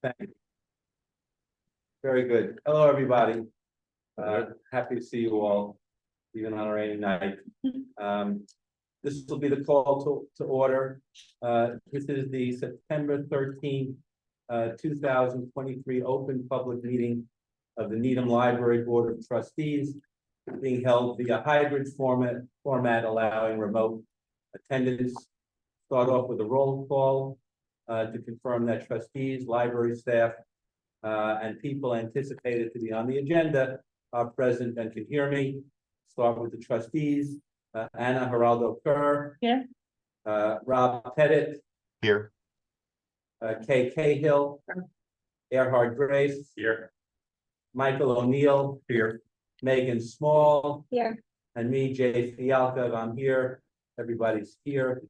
Thank you. Very good. Hello, everybody. Happy to see you all, even on a rainy night. This will be the call to order. This is the September 13th, 2023 open public meeting of the Needham Library Board of Trustees, being held via hybrid format allowing remote attendance. Start off with a roll call to confirm that trustees, library staff, and people anticipated to be on the agenda are present and can hear me. Start with the trustees. Anna Geraldo Kerr. Here. Rob Pettit. Here. Kay Cahill. Erhard Grace. Here. Michael O'Neill. Here. Megan Small. Here. And me, Jay Fialka. I'm here. Everybody's here.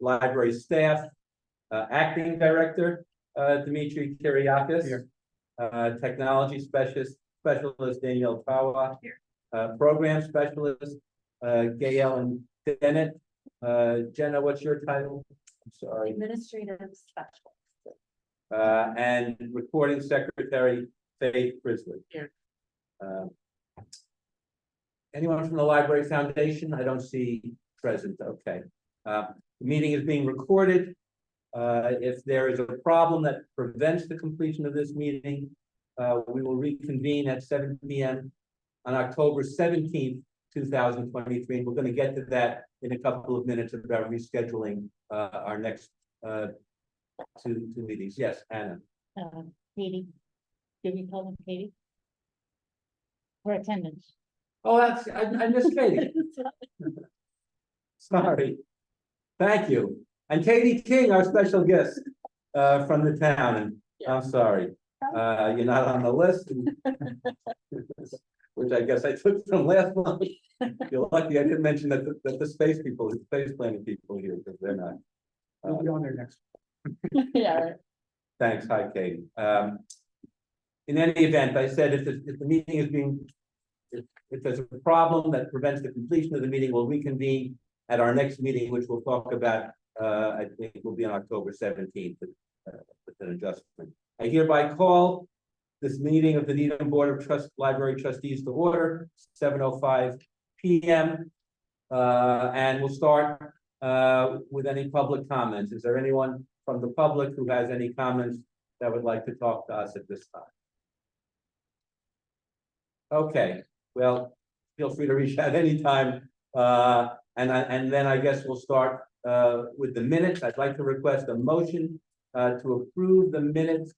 Library staff. Acting Director Dimitri Kyriakis. Here. Technology specialist Daniel Tawa. Here. Program specialist Gail and Bennett. Jenna, what's your title? I'm sorry. Administrative specialist. And recording secretary Faith Frisley. Here. Anyone from the Library Foundation? I don't see present. Okay. The meeting is being recorded. If there is a problem that prevents the completion of this meeting, we will reconvene at 7 p.m. on October 17th, 2023. And we're going to get to that in a couple of minutes about rescheduling our next two meetings. Yes, Anna. Katie. Did we call them Katie? For attendance. Oh, I missed Katie. Sorry. Thank you. And Katie King, our special guest from the town. And I'm sorry, you're not on the list, which I guess I took from last month. You're lucky I didn't mention that the space planning people here, because they're not. We'll be on there next. Yeah. Thanks. Hi, Katie. In any event, I said if the meeting is being, if there's a problem that prevents the completion of the meeting, we'll reconvene at our next meeting, which we'll talk about. I think will be on October 17th with an adjustment. I hereby call this meeting of the Needham Board of Library Trustees to order, 7:05 p.m. And we'll start with any public comments. Is there anyone from the public who has any comments that would like to talk to us at this time? Okay, well, feel free to reach out anytime. And then I guess we'll start with the minutes. I'd like to request a motion to approve the minutes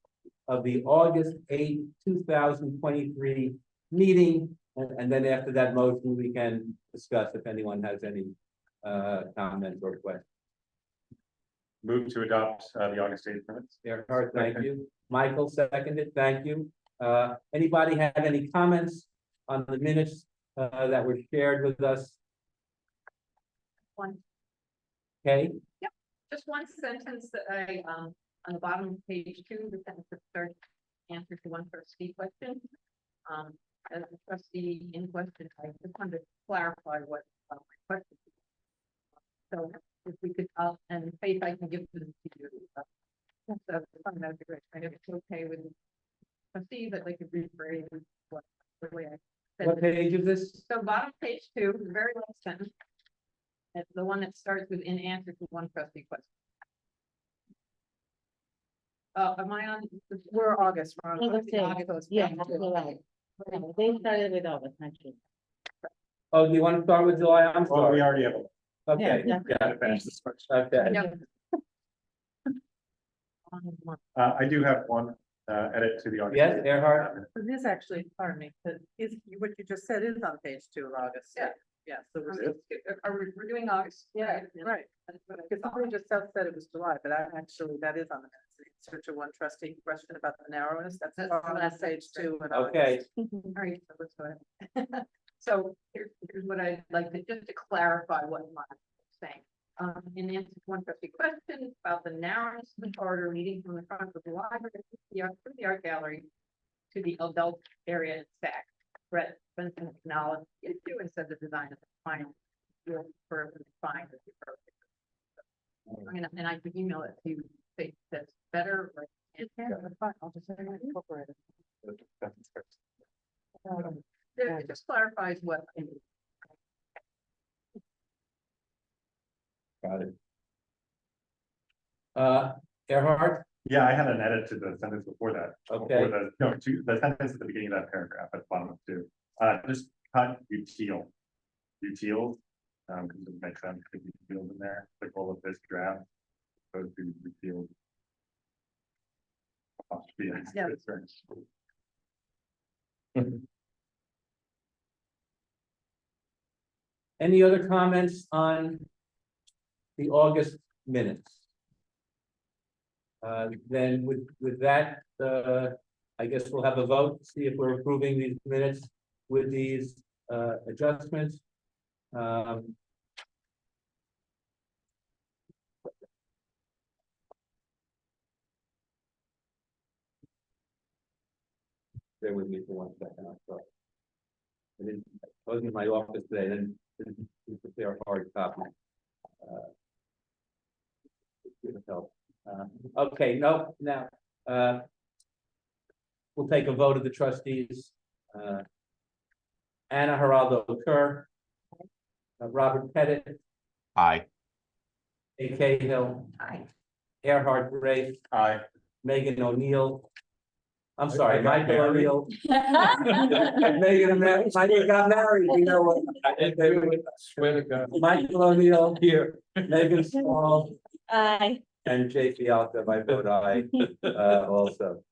of the August 8th, 2023 meeting. And then after that motion, we can discuss if anyone has any comments or questions. Move to adopt the August 8th minutes. Erhard, thank you. Michael seconded, thank you. Anybody have any comments on the minutes that were shared with us? One. Okay. Yep, just one sentence that I, on the bottom of page 2, the sentence that starts answer to one trustee question. As a trustee in question, I just wanted to clarify what my question is. So if we could, and Faith, I can give this to you. So that would be great. I know it's okay with trustees that they could rephrase what the way I said What it. page is this? So bottom page 2, the very last sentence. It's the one that starts with in answer to one trustee question. Am I on? We're August. We're on August. Yeah, you're right. They started with August, actually. Oh, do you want to start with July? I'm Well, we sorry. already have. Okay, Yeah. yeah, Finish this first. okay. Yep. I do have one edit to the August. Yes, Erhard? It is actually, pardon me, but is, what you just said is on page 2 of August. Yeah. Yeah, so We're doing August. yeah, right. Because somebody just said it was July, but that is on the minutes. Answer to one trustee question about the narrowness, that's That's on last page 2. in Okay, August. All right, so let's go ahead. So here's what I'd like to, just to clarify what I'm saying. In answer to one trustee question about the narrowness of the corridor leading from the front of the library through the art gallery to the adult area in stack. Brett Benson acknowledged the issue and said the design of the final will further define the approach. And I could email it to you, say that's better, or Yeah, that's fine. I'll just incorporate it. It just clarifies what. Got it. Gerhard, Yeah, I had an edit to the sentence before that. Okay. Before the sentence at the beginning of that paragraph at the bottom of two. Just cut util. Utils, because it makes sense to be utils in there, the goal of this draft. Supposed to be utils. Yeah. any other comments on the August minutes? Then with that, I guess we'll have a vote, see if we're approving these minutes with these adjustments. Bear with me for 1 second, I'm sorry. I was in my office today, then prepare a hard copy. Good help. Okay, no, now, we'll take a vote of the trustees. Anna Geraldo Kerr. Robert Pettit, Aye. A. Cahill, Aye. Gerhard Gray, Aye. Megan O'Neill. I'm sorry, I got Michael married. O'Neill. Michael got married, you know what? Swear to God. Michael O'Neill here, Megan Small, Aye. and Jay Fialka, I vote aye, also.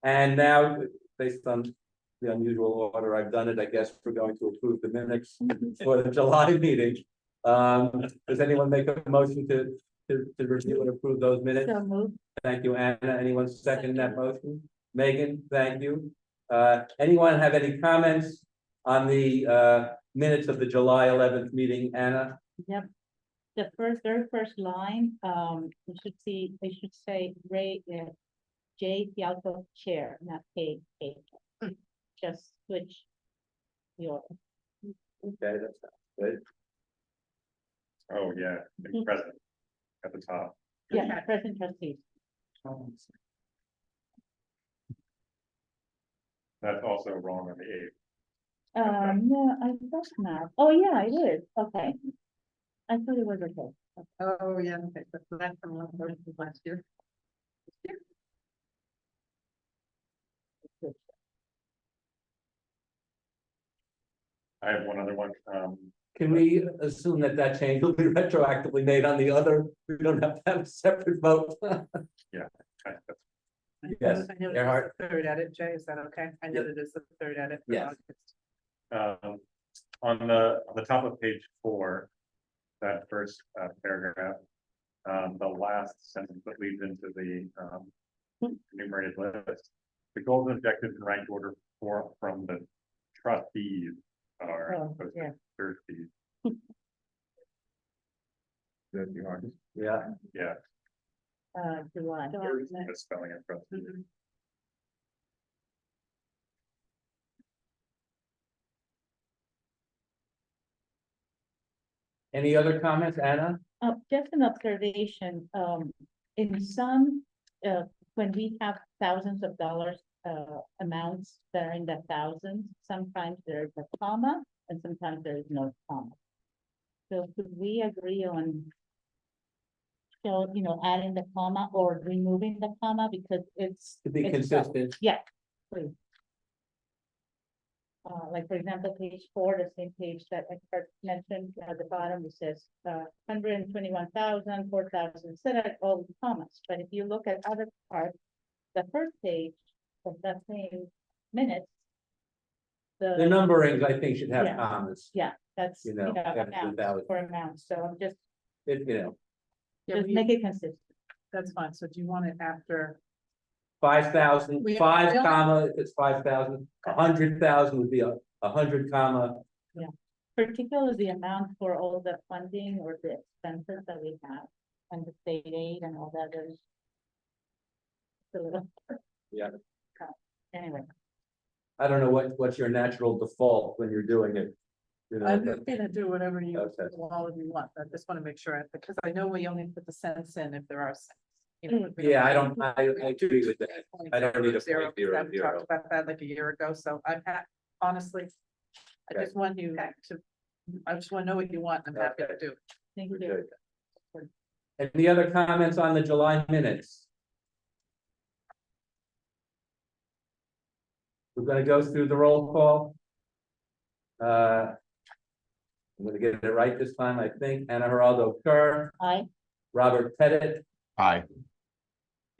And now, based on the unusual order I've done it, I guess we're going to approve the minutes for the July meeting. Does anyone make a motion to review and approve those minutes? So moved. Thank you, Anna. Anyone second that motion? Megan, thank you. Anyone have any comments on the minutes of the July 11th meeting, Anna? Yep. The very first line, you should see, they should say Ray, J Fialco Chair, not K. Just switch your, Okay, that's good. Oh, yeah, the president at the top. yeah, present trustees. That's also wrong on the eighth. No, I thought not. Oh, yeah, it is. Okay. I thought it was okay. Oh, yeah, okay, so that's from last year. I have one other one, Can we assume that that change will be retroactively made on the other? We don't have to have a separate vote. that's Yes, I know it's Gerhard. the third edit, Jay, is that okay? I know that it's the third edit. for Yes. August. on the top of page 4, that first paragraph, the last sentence that leads into the enumerated list. The goals and objectives in ranked order from the trustees are Oh, opposed to yeah. trustees. That's the hardest. Yeah, Yeah, July. the spelling of trustees. any other comments, Anna? Just an observation, in some, when we have thousands of dollars, amounts that are in the thousands, sometimes there's a comma and sometimes there is no comma. So could we agree on adding the comma or removing the comma because it's. To be it's consistent. Yeah, please. Like for example, page 4, the same page that I first mentioned at the bottom, it says, 121,000, 4,000, instead of all the commas. But if you look at other parts, the first page of that same minutes. The numberings, I think, should have Yeah. commas. Yeah, that's, You know, after the amounts valid. for amounts, so I'm just, Yeah, just make it consistent. That's fine. So do you want it after? 5,000, We- 5 we only- comma, if it's 5,000, 100,000 would be a 100 comma. Particularly the amount for all the funding or the expenses that we have and the state aid and all that is. It's a little. Yeah. Anyway, I don't know what's your natural default when you're doing it. You know, I'm but- gonna do whatever you, Okay. all of you want. I just want to make sure, because I know we only put the cents in if there are cents. Yeah, I agree with that. I don't need a Zero, point zero we zero. talked about that like a year ago, so honestly, I Okay. just want you to, I just want to know what you want, I'm happy to do. Thank We're you. good. Any other comments on the July minutes? We're gonna go through the roll call. I'm gonna get it right this time, I think. Anna Geraldo Kerr, Aye. Robert Pettit, Aye.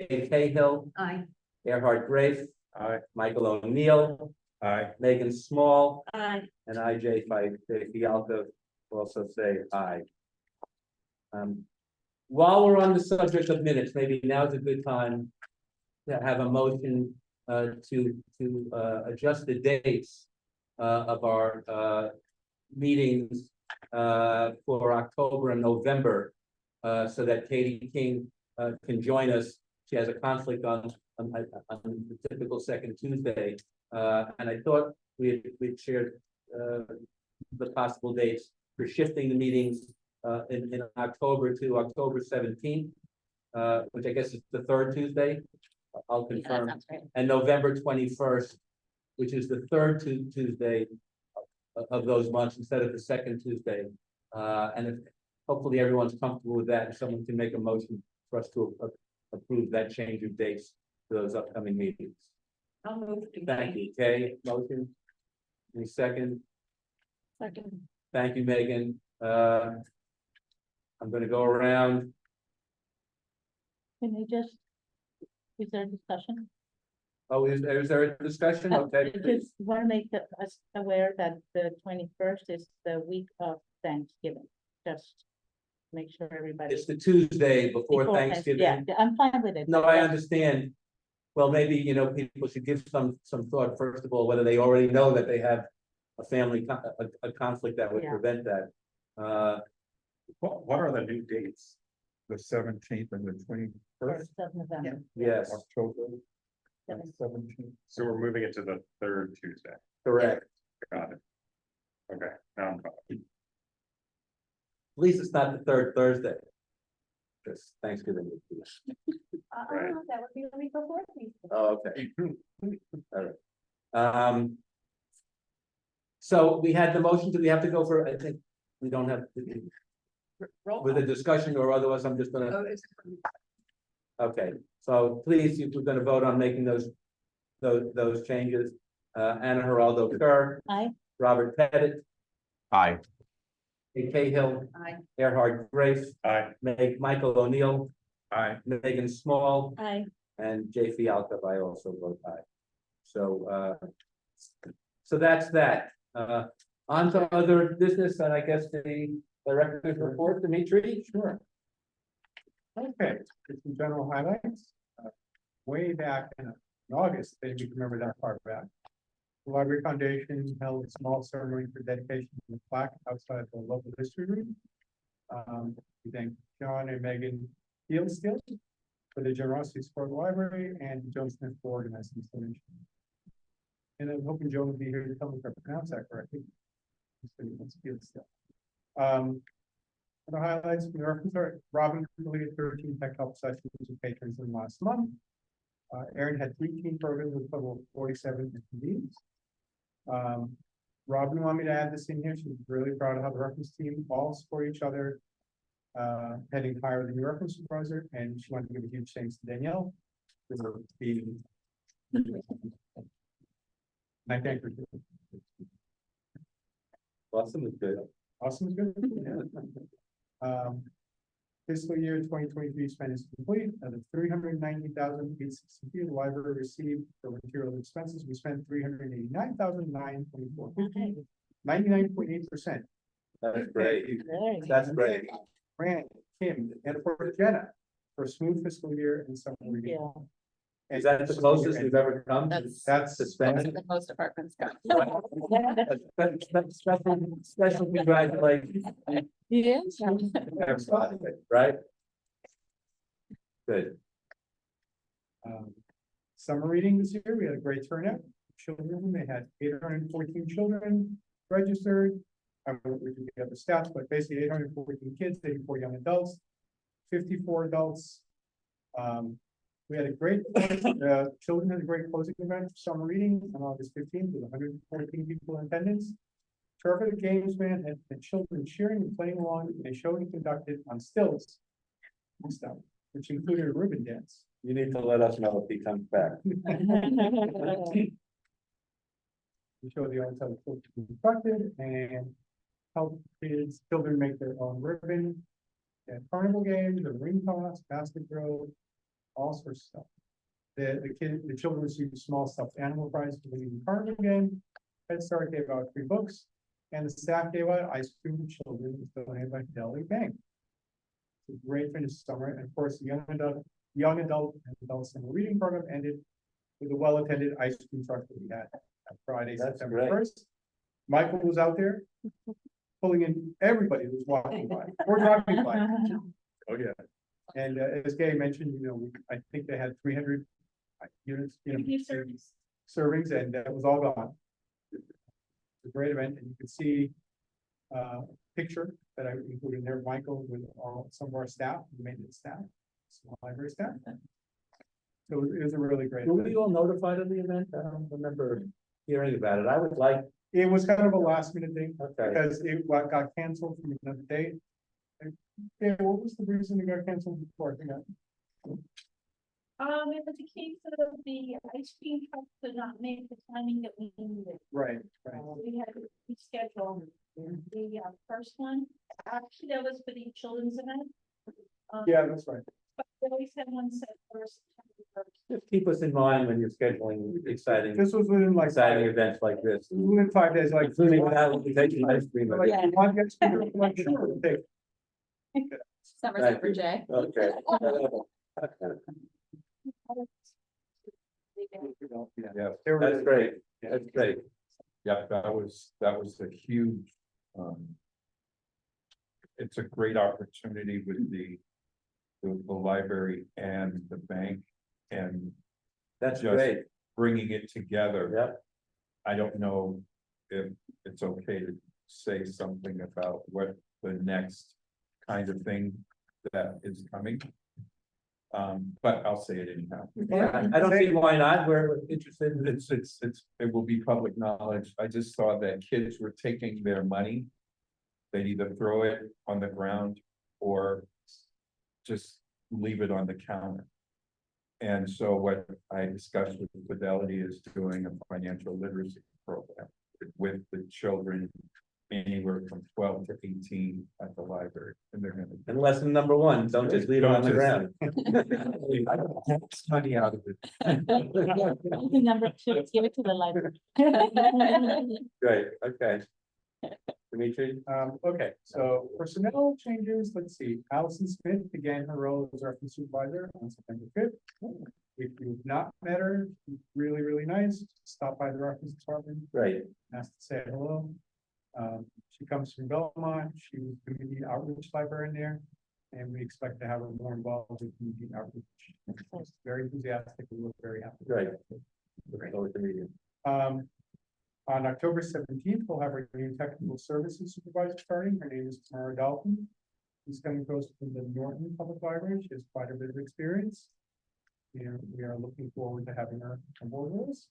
Dave Cahill, Aye. Erhard Grafe, Aye. Michael O'Neill, Aye. Megan Small, Aye. and I, Jay Fialka, also say aye. While we're on the subject of minutes, maybe now's a good time to have a motion to adjust the dates of our meetings for October and November so that Katie King can join us. She has a conflict on the typical second Tuesday. And I thought we'd shared the possible dates for shifting the meetings in October to October 17th, which I guess is the third Tuesday. I'll confirm. And November 21st, which is the third Tuesday of those months instead of the second Tuesday. And if hopefully everyone's comfortable with that, if someone can make a motion for us to approve that change of dates for those upcoming meetings. I'll move to. Thank you, Kay. Motion. Any second? Second. Thank you, Megan. I'm gonna go around. Can you just, is there discussion? Oh, is there a discussion? Okay. I just want to make us aware that the 21st is the week of Thanksgiving, just make sure everybody. It's the Tuesday before Before Thanksgiving. Yeah, I'm fine with it. No, but I just- understand. Well, maybe, people should give some thought, first of all, whether they already know that they have a family, a conflict that would Yeah. prevent that. What are the new dates? The 17th and the 21st. 1st of November. Yes, October Seven. 17th. So we're moving it to the third Tuesday. correct. Got it. Okay, now I'm following. At least it's not the third Thursday. Because Thanksgiving would be. Right. That would be the week before. Oh, okay. All right. So we had the motion, do we have to go for, I think, we don't have, with a discussion, or otherwise I'm just gonna, okay. So please, if we're gonna vote on making those changes, Anna Geraldo Kerr, Aye. Robert Pettit, Aye. Kay Cahill, Aye. Erhard Grafe, Aye. Michael O'Neill, Aye. Megan Small, Aye. and Jay Fialka, I also vote aye. So, so that's that. On to other business, and I guess the director's report, Dimitri? Sure. Okay, just some general highlights. Way back in August, if you remember that far back. The Library Foundation held a small ceremony for dedication of the plaque outside the local history room. We thank John and Megan Fieldstill for their generosity to support the library, and Joan Smith for organizing this donation. And I'm hoping Joan will be here to tell me if I pronounce that correctly. The highlights from the reference are Robin completed 13 tech help sessions with patrons in the last month. Erin had 3 team programs with a total of 47 attendees. Robin wanted me to add this in here. She's really proud of how the reference team all support each other. Heading higher than the reference supervisor, and she wanted to give a huge thanks to Danielle for being. I thank her. Awesome, is good. Awesome is good. Fiscal year 2023 spend is complete. Out of 390,860, the library received for material expenses. We spent 389,924. 99.8%. That's great. Very That's great. Fran, Kim, and for Jenna for a smooth fiscal year and summer reading. Yeah. Is that the closest we've ever come? That's to spend. The most departments got. Special congratulations. Yes. Right? Good. Summer reading this year, we had a great turnout. Children, they had 814 children registered. We didn't get the stats, but basically 814 kids, 84 young adults, 54 adults. We had a great, children had a great closing event for summer reading on August 15th with 114 people in attendance. Terrific games, man, and children cheering and playing along in a show we conducted on stilts and stuff, which included a ribbon dance. You need to let us know if he comes back. We show the art how the constructed and help kids, children make their own ribbon. And carnival games, the ring toss, basket throw, all sorts of stuff. The children received small stuffed animal prize for winning the carnival game. Head Start gave out 3 books, and the staff gave out ice cream to children donated by Fidelity Bank. It's a great finish to summer, and of course, the young adult and adult summer reading program ended with a well-attended ice cream truck that we had on Friday, That's September great. 1st. Michael was out there pulling in everybody who was walking by or driving by. Oh, yeah. And as Gay mentioned, I think they had 300 units, servings, and that was all gone. It's a great event, and you can see a picture that I included in there, Michael with some of our staff, the maintenance staff, some library staff. So it was a really great Were event. we all notified of the event? I don't remember hearing about it. I would like, It was kind of a last minute thing, okay, because it got canceled from another date. Yeah, what was the reason it got canceled before? I think It was a case of the ice cream truck did not make the timing that we needed. Right. We had to reschedule the first one. Actually, that was for the children's event. Yeah, that's right. But we always had one set first. just keep us in mind when you're scheduling exciting This was within like events like this. within 5 days, like. Including that, we'll be taking ice cream. Like, you want to get to- like, sure, we'll take it. Summer's Thank over, you. Jay. Okay. Yeah, They were That's really- great, that's great. yeah, that was a huge, it's a great opportunity with the library and the bank and That's Just- great, bringing it together. yep. I don't know if it's okay to say something about what the next kind of thing that is coming. But I'll say it anyhow. Yeah, I don't see why not, we're interested in it. It will be public knowledge. I just saw that kids were taking their money. They'd either throw it on the ground or just leave it on the counter. And so what I discussed with Fidelity is doing a financial literacy program with the children anywhere from 12 to 18 at the library, and they're gonna. And lesson number 1, don't just leave it on the ground. I don't have money out of it. Number 2, give it to the library. Great, okay. Dimitri, Okay, so personnel changes, let's see, Allison Smith began her role as our supervisor on September 5th. If you've not met her, she's really, really nice, stop by the reference department, great, ask to say hello. She comes from Belmont, she was community outreach librarian there, and we expect to have her more involved with community outreach. She's very enthusiastic, we look very happy. great. Look forward to meeting you. On October 17th, we'll have our new technical services supervisor starting. Her name is Tamara Dalton. She's coming to us from the Norton Public Library. She has quite a bit of experience. And we are looking forward to having her on board with us.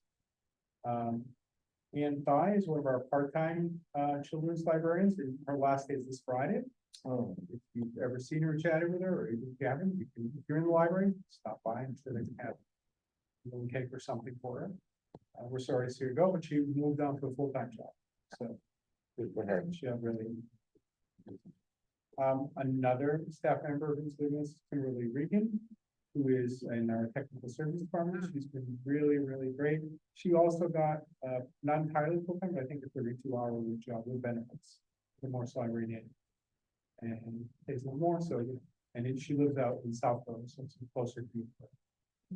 Ann Thai is one of our part-time children's librarians. And her last day is this Friday. If you've ever seen her or chatted with her, or even if you haven't, if you're in the library, stop by and sure they can have a little cake or something for her. We're sorry to see her go, but she moved on to a full-time job, so. Good for her. She had really. Another staff member who's leaving us is Kimberly Regan, who is in our technical service department. She's been really, really great. She also got, not entirely full-time, but I think a 32-hour week job with benefits, the more salary needed. And pays a little more, so, and then she lives out in Southborough, so it's closer to you.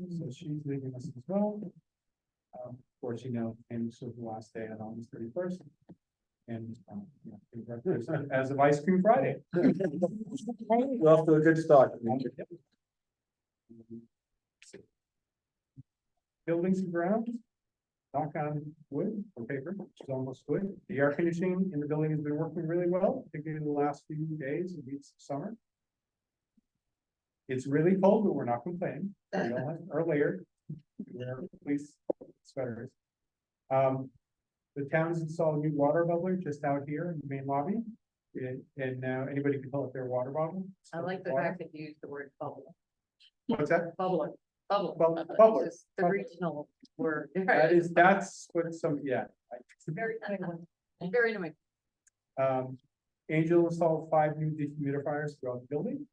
So she's leaving us as well. Of course, and this was the last day on August 31st. And, as of Ice Cream Friday. You're off to a good start. Dimitri. Buildings and grounds. Knock on wood or paper, which is almost good. The air conditioning in the building has been working really well, particularly in the last few days and weeks of summer. It's really cold, but we're not complaining. We all have earlier. We're police sweaters. The town's installed a new water bubbler just out here in the main lobby. And now anybody can fill up their water bottle. I like the fact that you used the word bubble. What's that? Bubbler. Bubble. Bubbler. It's just the regional word. That's what some, yeah. Very annoying. Very annoying. Angel installed 5 new dehumidifiers throughout the building.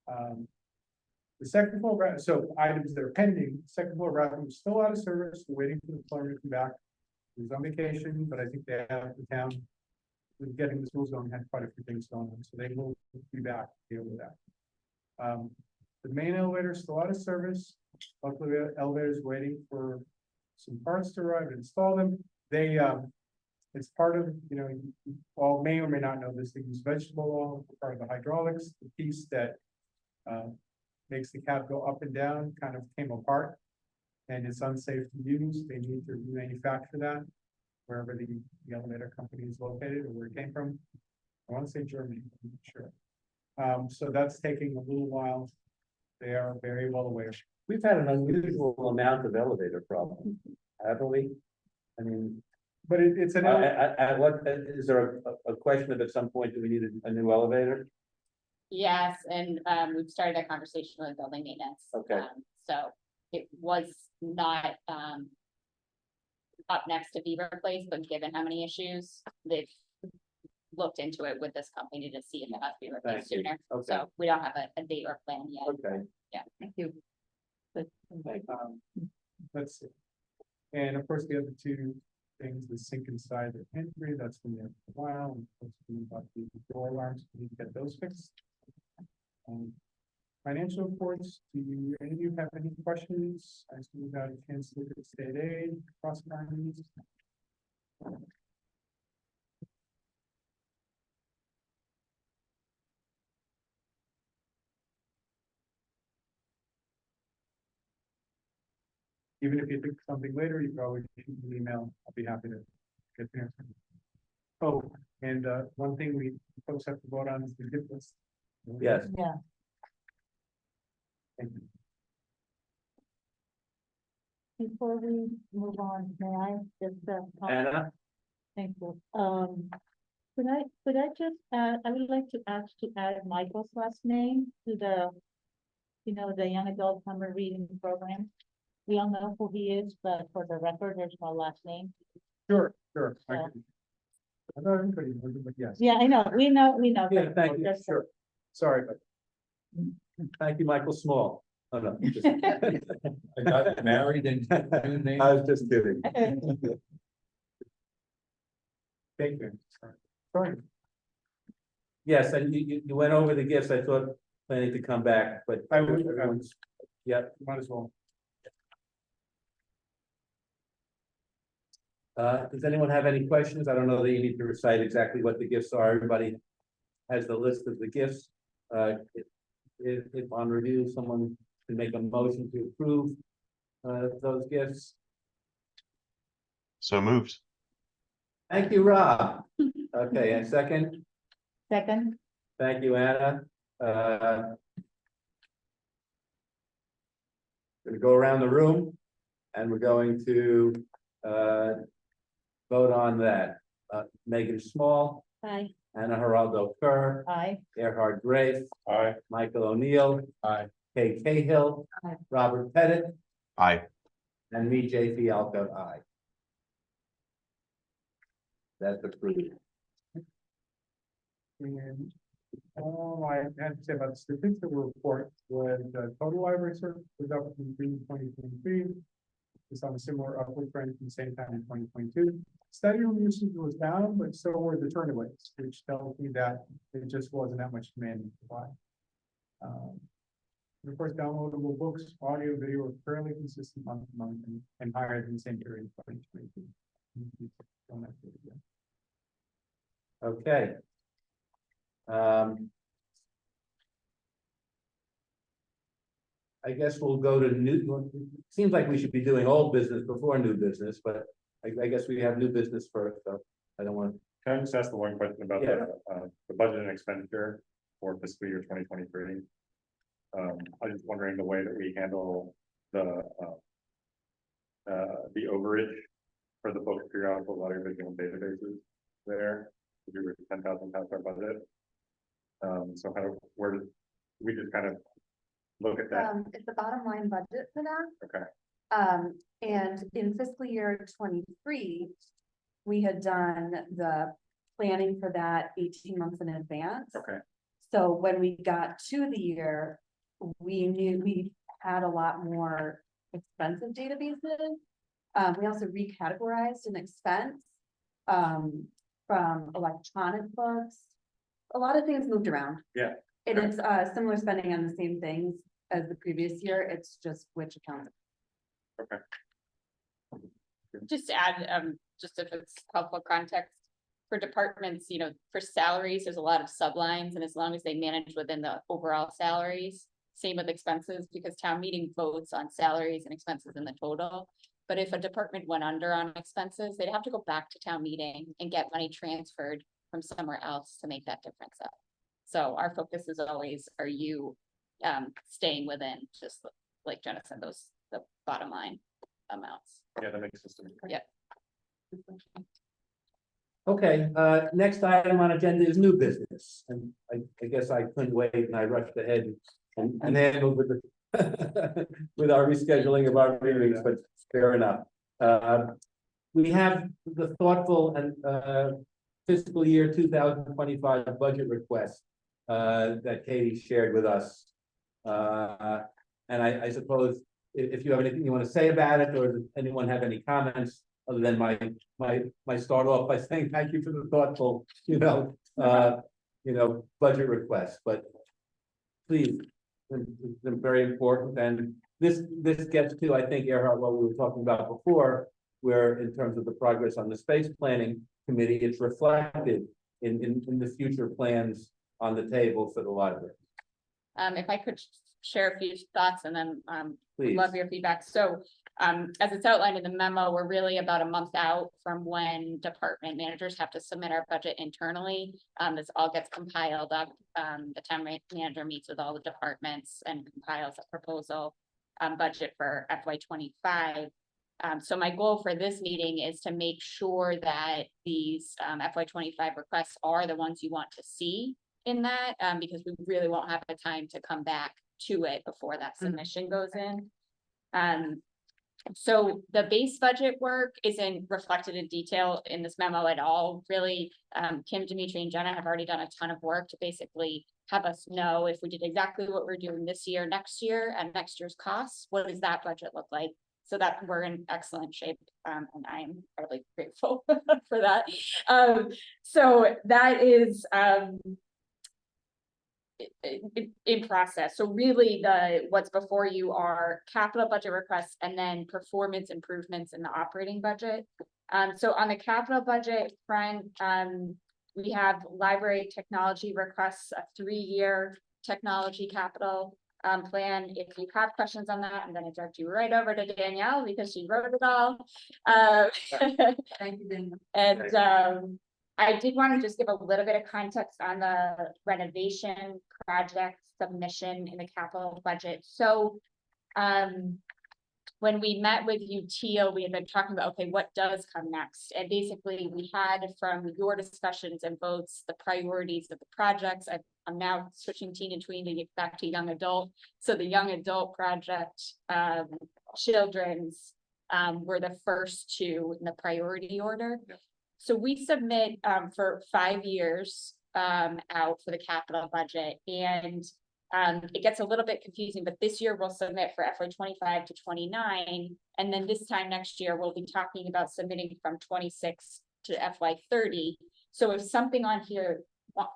The second floor, so items that are pending, second floor bathroom is still out of service, we're waiting for the plumber to come back. He's on vacation, but I think they have the town. With getting the schools going, had quite a few things going on, so they will be back to deal with that. The main elevator is still out of service. Luckily, the elevator is waiting for some parts to arrive and install them. They, it's part of, you all may or may not know this, they use vegetable oil for part of the hydraulics, the piece that makes the cap go up and down kind of came apart. And it's unsafe to use. They need to remanufacture that wherever the elevator company is located or where it came from. I want to say Germany, I'm not sure. So that's taking a little while. They are very well aware. We've had an unusual amount of elevator problems, haven't we? I mean, But it's an, what, is there a question of at some point, do we need a new elevator? Yes, and we've started that conversation with building maintenance. Okay. So it was not up next to be replaced, but given how many issues, they've looked into it with this company to see if it has to be replaced Thank you. sooner. Okay. So we don't have a date or plan yet. Okay. Thank you. let's see. And of course, the other 2 things, the sink inside the pantry, that's been there for a while. And of course, we got the door alarms, we need to get those fixed. Financial reports, do any of you have any questions? I see we got a chance to look at state aid, cross counties. Even if you think of something later, you can always shoot me an email. I'll be happy to get the answer. Oh, and one thing we folks have to vote on is the gift list. Yes. Yeah. Thank you. Before we move on, may I just, Anna? thank you. Could I just add, I would like to ask to add Michael's last name to the, the young adult summer reading program. We all know who he is, but for the record, there's no last name. Sure. I Yeah. thought everybody knows it, but yes. Yeah, I know, we know. Yeah, but thank you, just- sure. Sorry, but Thank you, Michael Small. Oh, no. just- I got married in June. I was just kidding. thank you. Sorry. Yes, and you went over the gifts, I thought, planning to come back, but. I would, everyone's- Yep, might as well. does anyone have any questions? I don't know that you need to recite exactly what the gifts are, everybody has the list of the gifts. If on review, someone can make a motion to approve those gifts. So moved. Thank you, Rob. Okay, and second, Second, thank you, Anna. Gonna go around the room and we're going to vote on that. Megan Small, aye. Anna Geraldo Kerr, Aye. Gerhard Grafe, Aye. Michael O'Neill. Aye. Kay Cahill. Aye. Robert Pettit, Aye. and me, Jay Fialko, aye. That's approved. And all I had to say about the statistical report was total library service was up from June 2023. It's on a similar upward trend from the same time in 2022. Study room usage was down, but so were the turnaways, which tells me that it just wasn't that much demand in supply. And of course, downloadable books, audio, video are fairly consistent month to month and higher than the same period in 2022. Okay. I guess we'll go to new, seems like we should be doing old business before new business, but I guess we have new business first, so I don't want. Can I just ask the one question about Yeah. the budget and expenditure for fiscal year 2023? I was just wondering the way that we handle the overage for the book periodical water visual databases there. We were 10,000 past our budget. So where did we just kind of look at that? It's the bottom line budget for that. Okay, And in fiscal year 23, we had done the planning for that 18 months in advance. okay, So when we got to the year, we knew we had a lot more expensive databases. We also recategorized an expense from electronic books. A lot of things moved around. Yeah. And it's similar spending on the same things as the previous year. It's just which account. Just to add, just if it's helpful context. For departments, you know, for salaries, there's a lot of sublines, and as long as they manage within the overall salaries. Same with expenses, because town meeting votes on salaries and expenses in the total. But if a department went under on expenses, they'd have to go back to town meeting and get money transferred from somewhere else to make that difference up. So our focus is always, are you staying within, just like Jenna said, the bottom line amounts. yeah, that makes sense to me. Yeah. Okay, next item on agenda is new business, and I guess I couldn't wait and I rushed ahead and handled with the with our rescheduling of our meetings, but fair enough. We have the thoughtful and fiscal year 2025 budget request that Katie shared with us. And I suppose if you have anything you want to say about it, or does anyone have any comments, other than my start off by saying thank you for the thoughtful, budget request, but please, it's been very important, and this gets to, I think, Earhart, what we were talking about before, where in terms of the progress on the space planning committee, it's reflected in the future plans on the table for the library. If I could share a few thoughts, and then Please. love your feedback. So as it's outlined in the memo, we're really about a month out from when department managers have to submit our budget internally. This all gets compiled up. The town manager meets with all the departments and compiles a proposal budget for FY25. So my goal for this meeting is to make sure that these FY25 requests are the ones you want to see in that, because we really won't have the time to come back to it before that submission goes in. So the base budget work isn't reflected in detail in this memo at all. Really, Kim, Dimitri, and Jenna have already done a ton of work to basically have us know if we did exactly what we're doing this year, next year, and next year's costs, what does that budget look like? So that we're in excellent shape, and I'm incredibly grateful for that. So that is in process. So really what's before you are capital budget requests and then performance improvements in the operating budget. So on the capital budget front, we have library technology requests, a 3-year technology capital plan. If you have questions on that, I'm going to direct you right over to Danielle because she wrote it all. Thank you, Danielle. And I did want to just give a little bit of context on the renovation project submission in the capital budget. So when we met with UTO, we had been talking about, okay, what does come next? And basically we had, from your discussions and votes, the priorities of the projects. I'm now switching teen and tween to get back to young adult. So the young adult project, children's were the first two in the priority order. Yeah. So we submit for 5 years out for the capital budget, and it gets a little bit confusing, but this year we'll submit for FY25 to 29, and then this time next year we'll be talking about submitting from 26 to FY30. So if something on here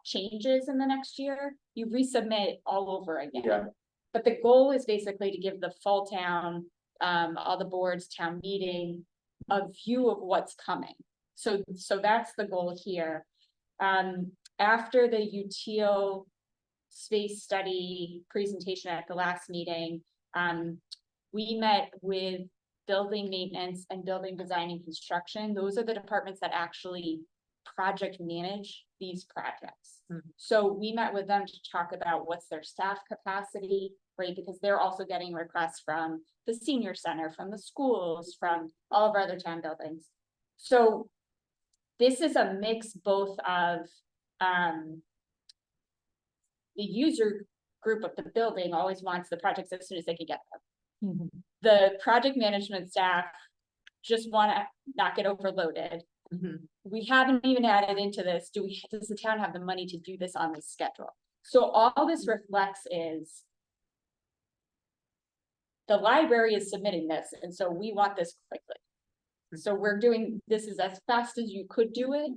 changes in the next year, you resubmit all over again. Yeah. But the goal is basically to give the full town, all the boards, town meeting, a view of what's coming. So that's the goal here. After the UTO space study presentation at the last meeting, we met with building maintenance and building design and construction. Those are the departments that actually project manage these projects. So we met with them to talk about what's their staff capacity, right? Because they're also getting requests from the senior center, from the schools, from all of our other town buildings. So this is a mix both of, the user group of the building always wants the projects as soon as they can get them. Mhm. The project management staff just wanna not get overloaded. Mhm. We haven't even added into this, does the town have the money to do this on this schedule? So all this reflects is the library is submitting this, and so we want this quickly. So we're doing, this is as fast as you could do it.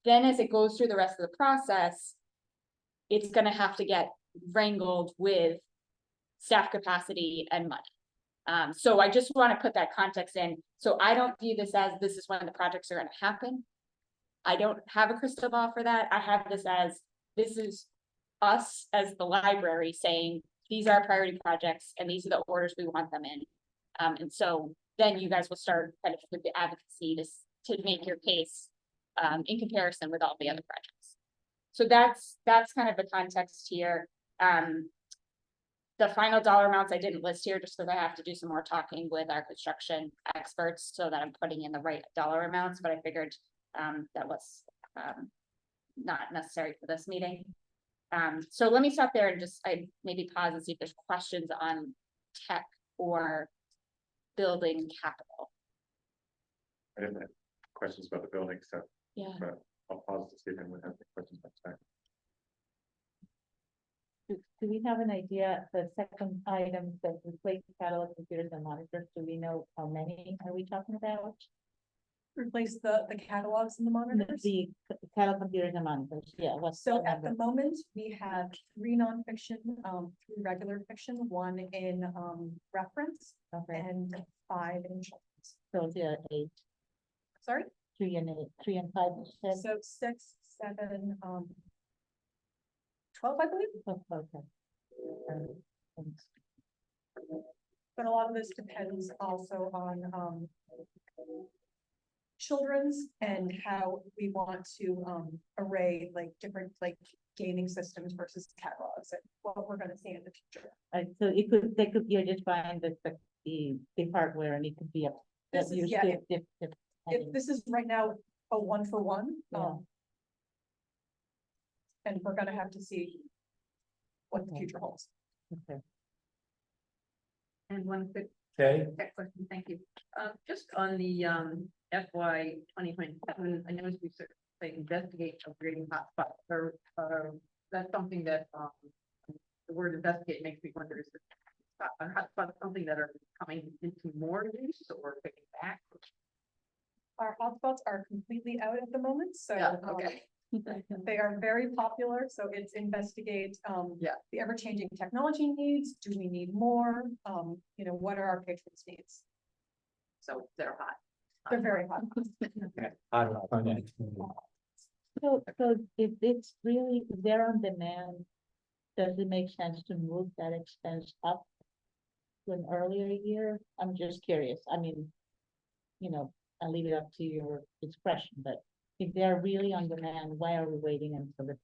Then as it goes through the rest of the process, it's gonna have to get wrangled with staff capacity and money. So I just want to put that context in. So I don't view this as this is when the projects are going to happen. I don't have a crystal ball for that. I have this as, this is us as the library saying, these are our priority projects and these are the orders we want them in. And so then you guys will start kind of with the advocacy to make your case in comparison with all the other projects. So that's kind of the context here. The final dollar amounts I didn't list here just because I have to do some more talking with our construction experts so that I'm putting in the right dollar amounts, but I figured that was not necessary for this meeting. So let me stop there and just maybe pause and see if there's questions on tech or building capital. I didn't have questions about the building stuff, Yeah. but I'll pause to see if anyone has any questions about tech. Do we have an idea, the second item that replace catalog computers and monitors, do we know how many are we talking about? Replace the catalogs and the monitors. The catalog computers and monitors, yeah, what's the So at number? the moment, we have 3 nonfiction, 3 regular fiction, 1 in reference, Okay, and 5 in children's. so there are 8, Sorry, 3 and 8, 3 and 5, you said? so 6, 7, 12, I believe. Oh, okay. Thanks. But a lot of this depends also on children's and how we want to array like different like gaming systems versus catalogs and what we're gonna see in the future. So they could, you're just buying the hardware and it could be a. This is- yeah, If this is right now a 1-for-1, Yeah. and we're gonna have to see what the Okay. future holds. Okay. And one quick Okay, tech question, thank you. Just on the FY 2027, I noticed we said they investigate upgrading hotspots, or that's something that the word investigate makes me wonder, is hotspots something that are coming into more use or picking back? Our hotspots are completely out at the moment, so Yeah, okay. they are very popular, so it's investigate Yeah. the ever-changing technology needs. Do we need more? You know, what are our patrons' needs? So they're hot. They're very hot. I don't know. So if it's really, if they're on demand, does it make sense to move that expense up to an earlier year? I'm just curious. I mean, you know, I'll leave it up to your discretion, but if they're really on demand, why are we waiting until the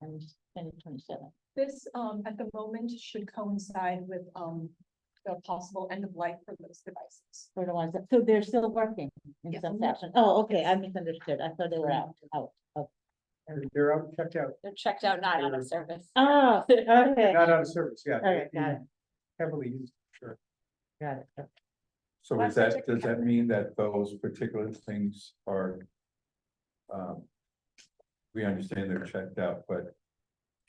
2027? This at the moment should coincide with the possible end of life for those devices. For the ones that, so they're still working in Yes. some fashion? Oh, okay, I misunderstood. I thought they were out. They're out, checked out, They're checked out, not out of service. Oh, okay. not out of service, yeah. Okay, got it, Heavily used, sure. got it. So Last is that, check- does that mean that those particular things are? We understand they're checked out, but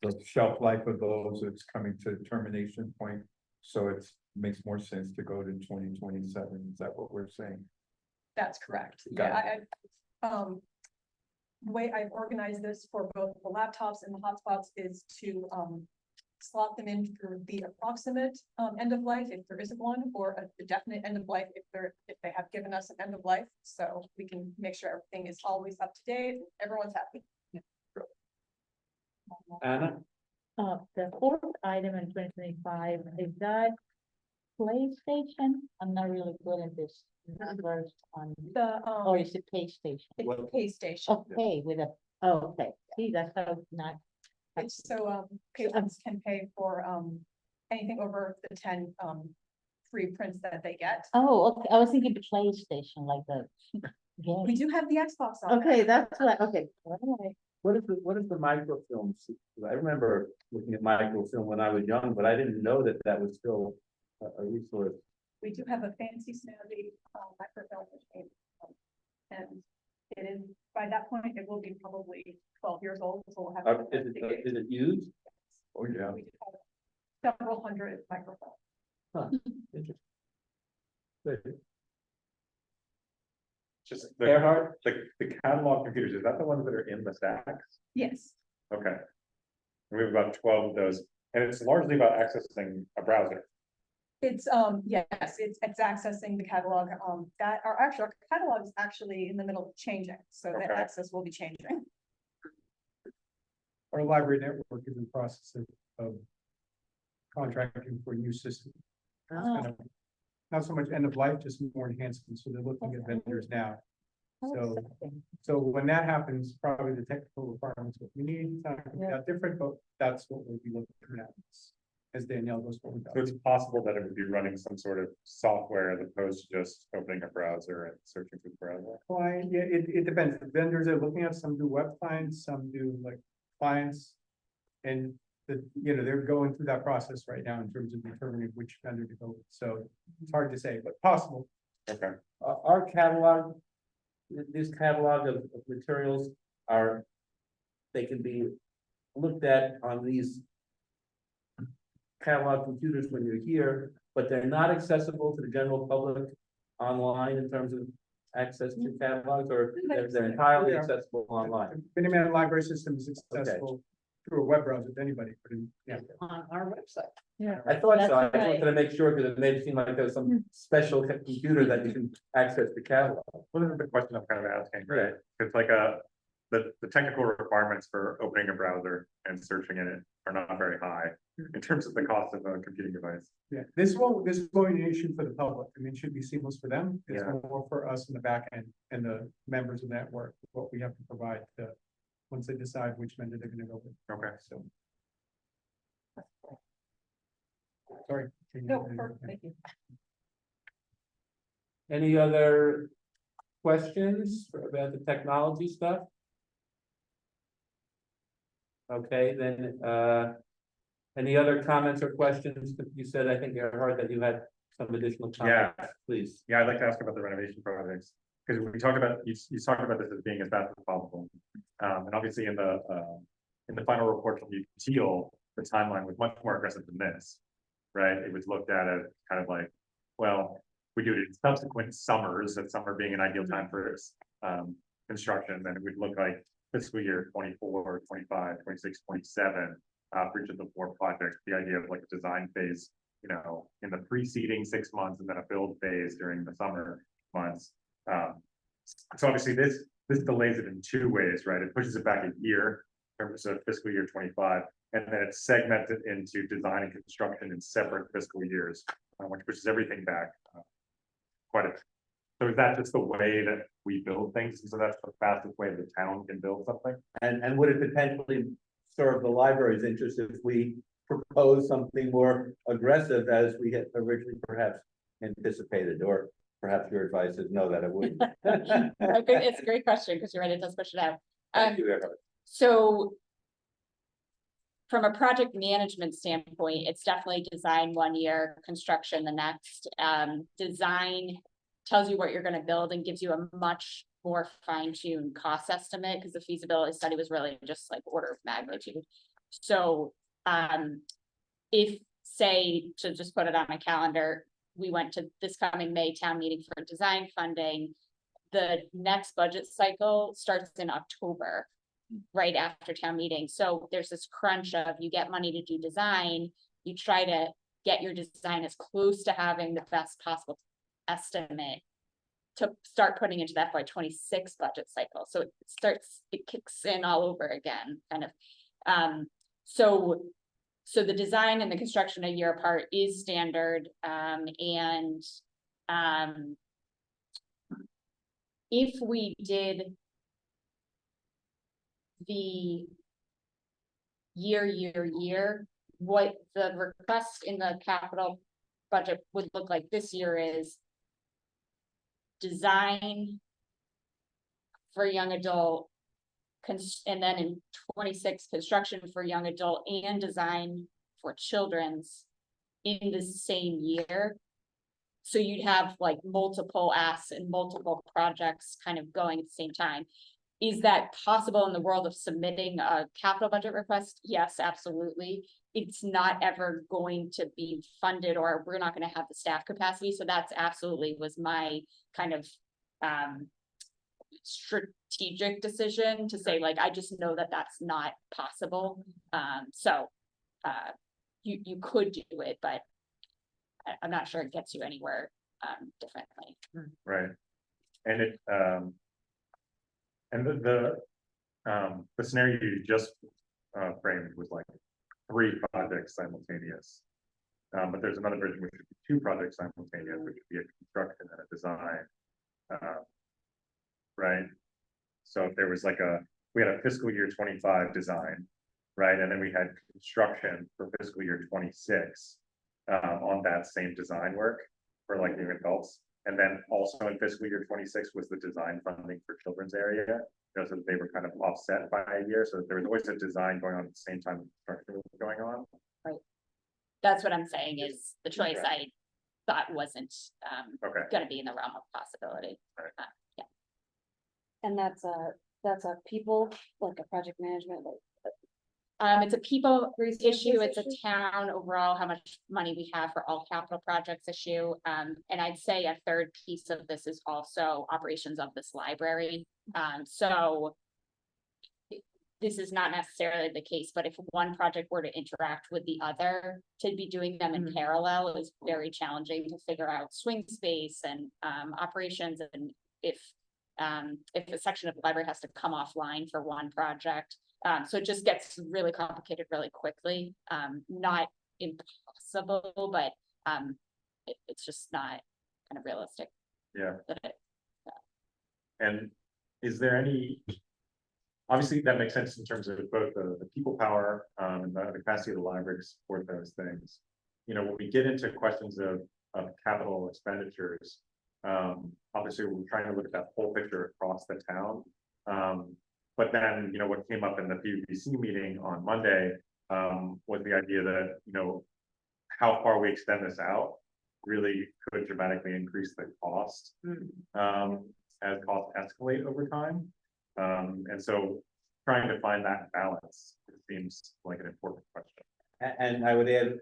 the shelf life of those, it's coming to termination point. So it makes more sense to go to 2027. Is that what we're saying? That's correct. Got Yeah, the way I've organized this for both the laptops and the hotspots is to slot them in through the approximate end of life, if there isn't one, or a definite end of life if they have given us an end of life. So we can make sure everything is always up to date, everyone's happy. Anna? The fourth item in 2025, is that PlayStation? I'm not really good at this numbers on, The or is it PlayStation? it's pay station. Okay, with a, oh, okay, see, that's how not, It's so patrons can pay for anything over the 10 free prints that they get. Oh, okay, I was thinking PlayStation, like the game. We do have the Xbox on. Okay, that's what, okay. Alright. What is the microfilm? I remember looking at microfilm when I was young, but I didn't know that that was still a resource. We do have a fancy Sandy microfilm machine. And it is, by that point, it will be probably 12 years old, so we'll have. Is it used? Oh, yeah. We do have several hundred microphones. Huh, interesting. Good. Just Gerhard? the catalog computers, is that the ones that are in the stacks? Yes, Okay. We have about 12 of those, and it's largely about accessing a browser. it's, yes, it's accessing the catalog, that our catalog is actually in the middle of changing, so the Okay. access will be changing. Our library network is in the process of contracting for a new system. It's kind of not so much end of life, just more enhancements, so they're looking at vendors now. So when that happens, probably the technical requirements, what we need, it's not gonna be that different, but that's what we'll be looking at. As Danielle goes forward. So it's possible that it would be running some sort of software as opposed to just opening a browser and searching through the browser. Client, yeah, it depends. The vendors are looking at, some do web clients, some do like clients. And they're going through that process right now in terms of determining which vendor to go with. So it's hard to say, but possible. Okay. Our catalog, this catalog of materials they can be looked at on these catalog computers when you're here, but they're not accessible to the general public online in terms of access to catalogs, or they're entirely accessible online. Miniman library system is accessible through a web browser to anybody, but On our website. Yeah. I thought so, I That's just wanted to make sure, because it made it seem like there was some special computer that you can access the catalog. Well, this is the question I'm kind of asking. Right. It's like the technical requirements for opening a browser and searching in it are not very high in terms of the cost of a computing device. yeah, this won't be an issue for the public. I mean, it should be seamless for them. It's Yeah. more for us in the back end and the members of the network, what we have to provide once they decide which vendor they're gonna go with. Okay. So. Sorry. No, perfect, thank you. Any other questions about the technology stuff? Okay, then, any other comments or questions? You said, I think, Gerhard, that you had some additional comments. Please. Yeah, I'd like to ask about the renovation projects, because we talked about, you talked about this as being as fast as possible. And obviously in the final report from Teal, the timeline was much more aggressive than this, right? It was looked at as kind of like, well, we do it in subsequent summers, that summer being an ideal time for construction, then it would look like fiscal year 24, 25, 26, 27, for each of the 4 projects, the idea of like a design phase, in the preceding 6 months and then a build phase during the summer months. So obviously this delays it in 2 ways, right? It pushes it back a year in terms of fiscal year 25, and then it's segmented into design and construction in separate fiscal years, which pushes everything back quite a bit. So is that just the way that we build things? So that's the fastest way the town can build something? And would it potentially serve the library's interest if we propose something more aggressive as we had originally perhaps anticipated, or perhaps your advice is no, that it wouldn't? It's a great question, because you're right, it does push it out. Thank you, Gerhard. So from a project management standpoint, it's definitely design 1 year, construction the next. Design tells you what you're going to build and gives you a much more fine-tuned cost estimate, because the feasibility study was really just like order of magnitude. So if, say, to just put it on my calendar, we went to this coming May town meeting for design funding, the next budget cycle starts in October, right after town meeting. So there's this crunch of, you get money to do design, you try to get your design as close to having the best possible estimate to start putting into that FY26 budget cycle. So it kicks in all over again, kind of. So the design and the construction a year apart is standard. If we did the year, what the request in the capital budget would look like this year is design for young adult, and then in 26, construction for young adult and design for children's in the same year. So you'd have like multiple asks and multiple projects kind of going at the same time. Is that possible in the world of submitting a capital budget request? Yes, absolutely. It's not ever going to be funded, or we're not going to have the staff capacity. So that's absolutely was my kind of strategic decision to say, like, I just know that that's not possible. You could do it, but I'm not sure it gets you anywhere differently. Right. And it, and the scenario you just framed was like 3 projects simultaneous. But there's another version which would be 2 projects simultaneous, which would be a construction and a design. Right. So if there was like we had a fiscal year 25 design, right? And then we had construction for fiscal year 26 on that same design work for like young adults. And then also in fiscal year 26 was the design funding for children's area. You know, so they were kind of offset by a year. So there was always a design going on at the same time construction was going on. Right. That's what I'm saying is the choice I thought wasn't going to be in the realm of possibility. Right. Yeah. And that's a people, like a project management, like. It's a people Resources issue, it's a issue? town overall, how much money we have for all capital projects issue. And I'd say a third piece of this is also operations of this library. So this is not necessarily the case, but if one project were to interact with the other, to be doing them in parallel is very challenging to figure out swing space and operations. And if a section of the library has to come offline for one project. So it just gets really complicated really quickly. Not impossible, but it's just not kind of realistic. Yeah. And is there any, obviously that makes sense in terms of both the people power and the capacity of the library to support those things. You know, when we get into questions of capital expenditures, obviously we're trying to look at that whole picture across the town. But then, you know, what came up in the PVC meeting on Monday was the idea that, you know, how far we extend this out really could dramatically increase the cost as costs escalate over time. And so trying to find that balance, it seems like an important question. And I would add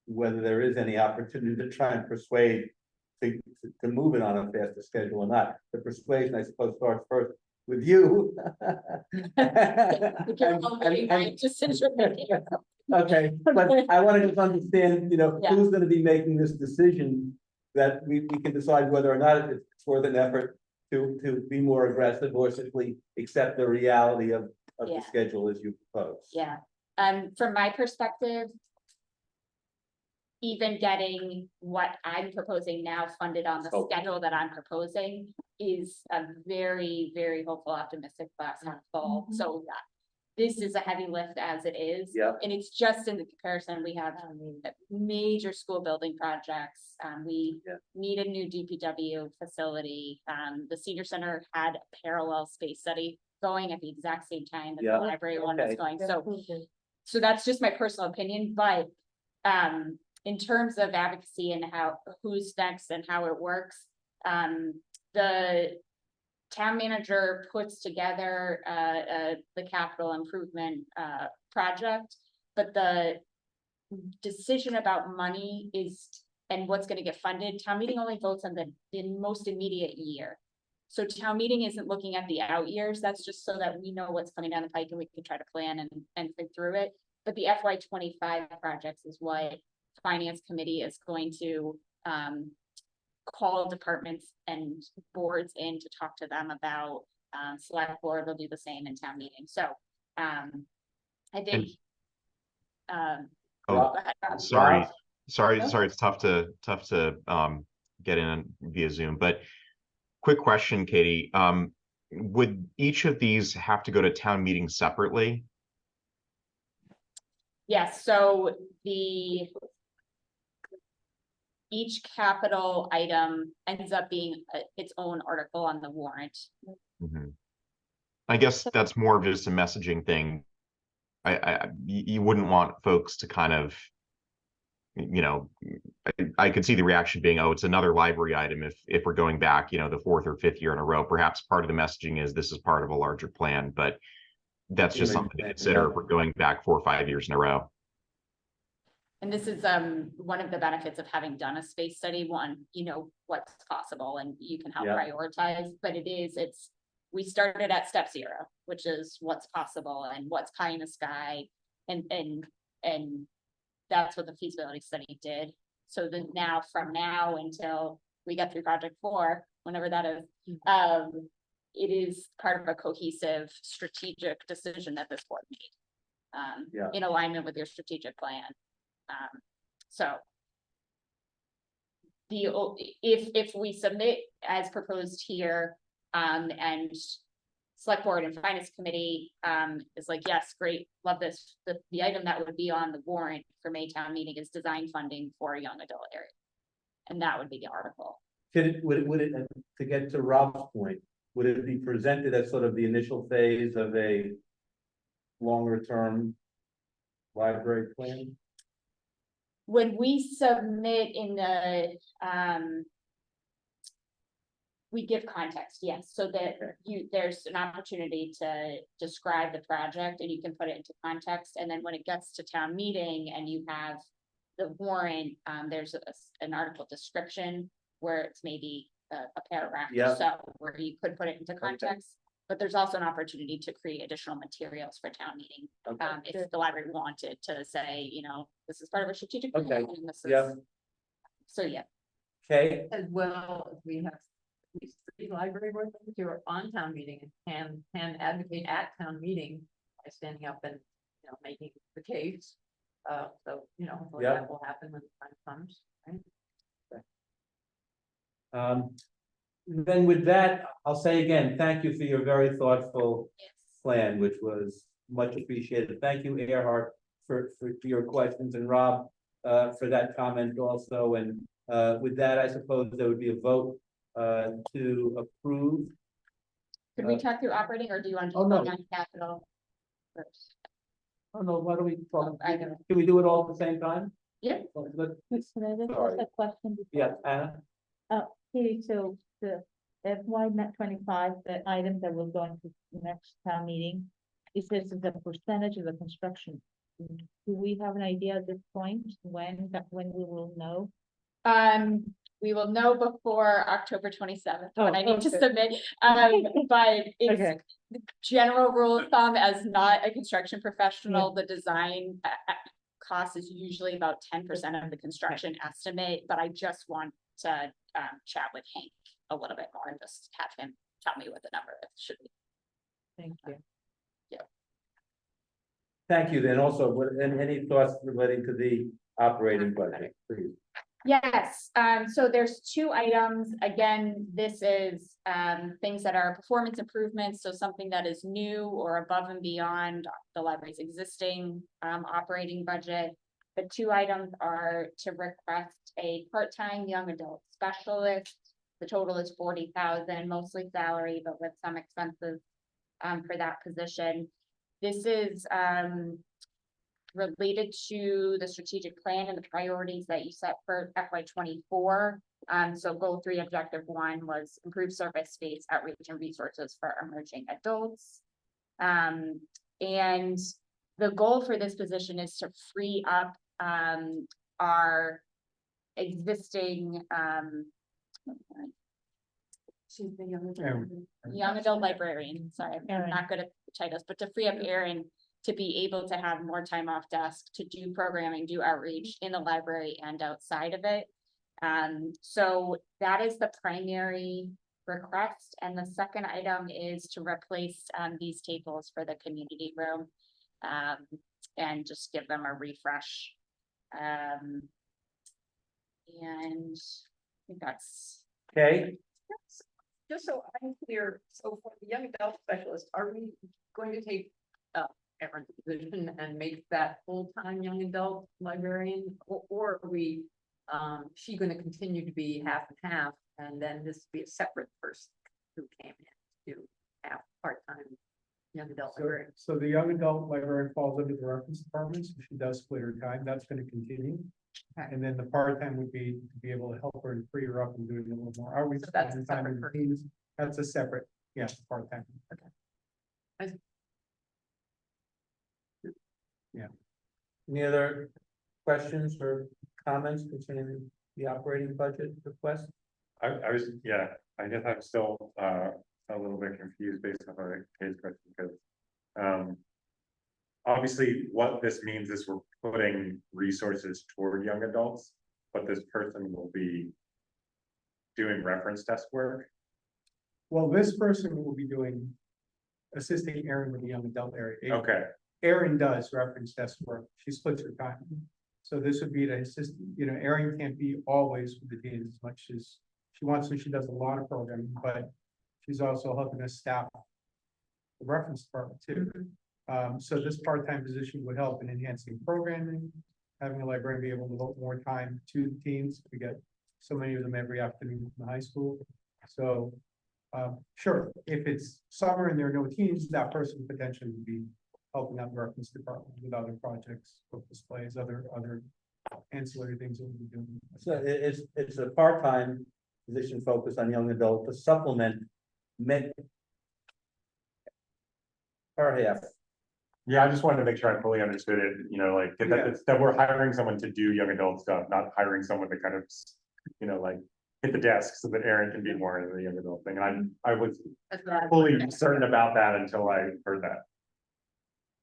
whether there is any opportunity to try and persuade to move it on a faster schedule or not. The persuasion, I suppose, starts first with you. Okay, but I want to just understand, you know, who's going to be making this decision that we can decide whether or not it's worth an effort to be more aggressive or simply accept the reality of the schedule as you propose. Yeah. From my perspective, even getting what I'm proposing now funded on the schedule that I'm proposing is a very, very hopeful, optimistic glass half full. So this is a heavy lift as it is. And it's just in the comparison, we have major school building projects. We need a new DPW facility. The senior center had a parallel space study going at the exact same time that the library one was going. So that's just my personal opinion, but in terms of advocacy and who's next and how it works, the town manager puts together the capital improvement project, but the decision about money and what's going to get funded, town meeting only votes on the most immediate year. So town meeting isn't looking at the out years. That's just so that we know what's coming down the pike and we can try to plan and think through it. But the FY25 projects is what finance committee is going to call departments and boards in to talk to them about. Select board will do the same in town meeting. So I think sorry, it's tough to get in via Zoom, but quick question, Katie. Would each of these have to go to town meeting separately? Yes, so each capital item ends up being its own article on the warrant. Mhm. I guess that's more of just a messaging thing. You wouldn't want folks to kind of, you know, I could see the reaction being, oh, it's another library item if we're going back, you know, the fourth or fifth year in a row. Perhaps part of the messaging is this is part of a larger plan, but that's just something to consider if we're going back 4 or 5 years in a row. And this is one of the benefits of having done a space study. One, you know what's possible and you can help Yeah. prioritize, but we started at step 0, which is what's possible and what's pie in the sky. And that's what the feasibility study did. So then from now until we get through project 4, whenever that is, it is part of a cohesive strategic decision that this board made. Yeah. In alignment with your strategic plan. So. If we submit as proposed here, and select board and finance committee, is like, yes, great, love this. The item that would be on the warrant for May town meeting is design funding for a young adult area. And that would be the article. Would it, to get to Rob's point, would it be presented as sort of the initial phase of a longer term library plan? When we submit in the, we give context, yes, so that there's an opportunity to describe the project and you can put it into context. And then when it gets to town meeting and you have the warrant, there's an article description where it's maybe a paragraph Yeah. or so where you could put it into context. But there's also an opportunity to create additional materials for town meeting. Okay. If the library wanted to say, you know, this is part of a strategic plan. Okay. And this is, Yeah. so yeah. Okay, As well as we have these 3 library board members who are on town meeting and can advocate at town meeting by standing up and, you know, making the case. So, you know, hopefully Yeah. that will happen when the time comes, right? then with that, I'll say again, thank you for your very thoughtful plan, which was much appreciated. Thank you, Earhart, for your questions, and Rob, for that comment also. And with that, I suppose there would be a vote to approve. Could we talk through operating or do you want to Oh, just no. go on capital first? Oh, no, why don't we talk? I don't know. Can we do it all at the same time? Yeah. Let's- Can I just Sorry. ask a question? before? Yeah, Anna? Okay, so the FY net 25, the item that will go into the next town meeting, it says the percentage of the construction. Do we have an idea at this point when we will know? We will know before October 27th, when I need to okay. submit, but it's Okay. the general rule of thumb as not a construction professional, the design cost is usually about 10% of the construction estimate, but I just want to chat with Hank a little bit more and just have him tell me what the number should be. Thank you. Thank you. Then also, any thoughts relating to the operating budget, please? Yes, so there's 2 items. Again, this is things that are performance improvements, so something that is new or above and beyond the library's existing operating budget. The 2 items are to request a part-time young adult specialist. The total is 40,000, mostly salary, but with some expenses for that position. This is related to the strategic plan and the priorities that you set for FY 24. So goal 3, objective 1 was improve service space, outreach and resources for emerging adults. And the goal for this position is to free up our existing She's the young young adult librarian, sorry, I'm Erin. not good at titles, but to free up Erin to be able to have more time off desk, to do programming, do outreach in the library and outside of it. So that is the primary request. And the second item is to replace these tables for the community room and just give them a refresh. And I think that's. Okay, Just so I'm clear, so for the young adult specialist, are we going to take Erin's position and make that full-time young adult librarian, or are we, she gonna continue to be half and half, and then this be a separate person who came in to have part-time young adult librarian? So the young adult librarian falls under the reference department, so she does split her time, that's gonna continue. Okay. And then the part-time would be to be able to help her and free her up and doing a little more outreach. So that's a spending time separate in the person. teams. That's a separate, yes, part-time. Any other questions or comments concerning the operating budget request? I was, yeah, I guess I'm still, a little bit confused based on our case question, because, obviously, what this means is we're putting resources toward young adults, but this person will be doing reference desk work. Well, this person will be doing, assisting Erin with the young adult area. Okay, Erin does reference desk work, she splits her time. So this would be to assist, you know, Erin can't be always with the teams as much as she wants to, she does a lot of programming, but she's also helping us staff the reference department too. So this part-time position would help in enhancing programming, having a librarian be able to devote more time to the teams. We get so many of them every afternoon in the high school. So, sure, if it's summer and there are no teams, that person potentially would be helping out the reference department with other projects, book displays, other ancillary things that we'll be doing. So it's a part-time position focused on young adult to supplement per half. yeah, I just wanted to make sure I fully understood it, you know, like, that we're hiring someone to do young adult stuff, not hiring someone to kind of, you know, like, hit the desk so that Erin can be more in the young adult thing, and I was That's what I- fully certain about that until I heard that.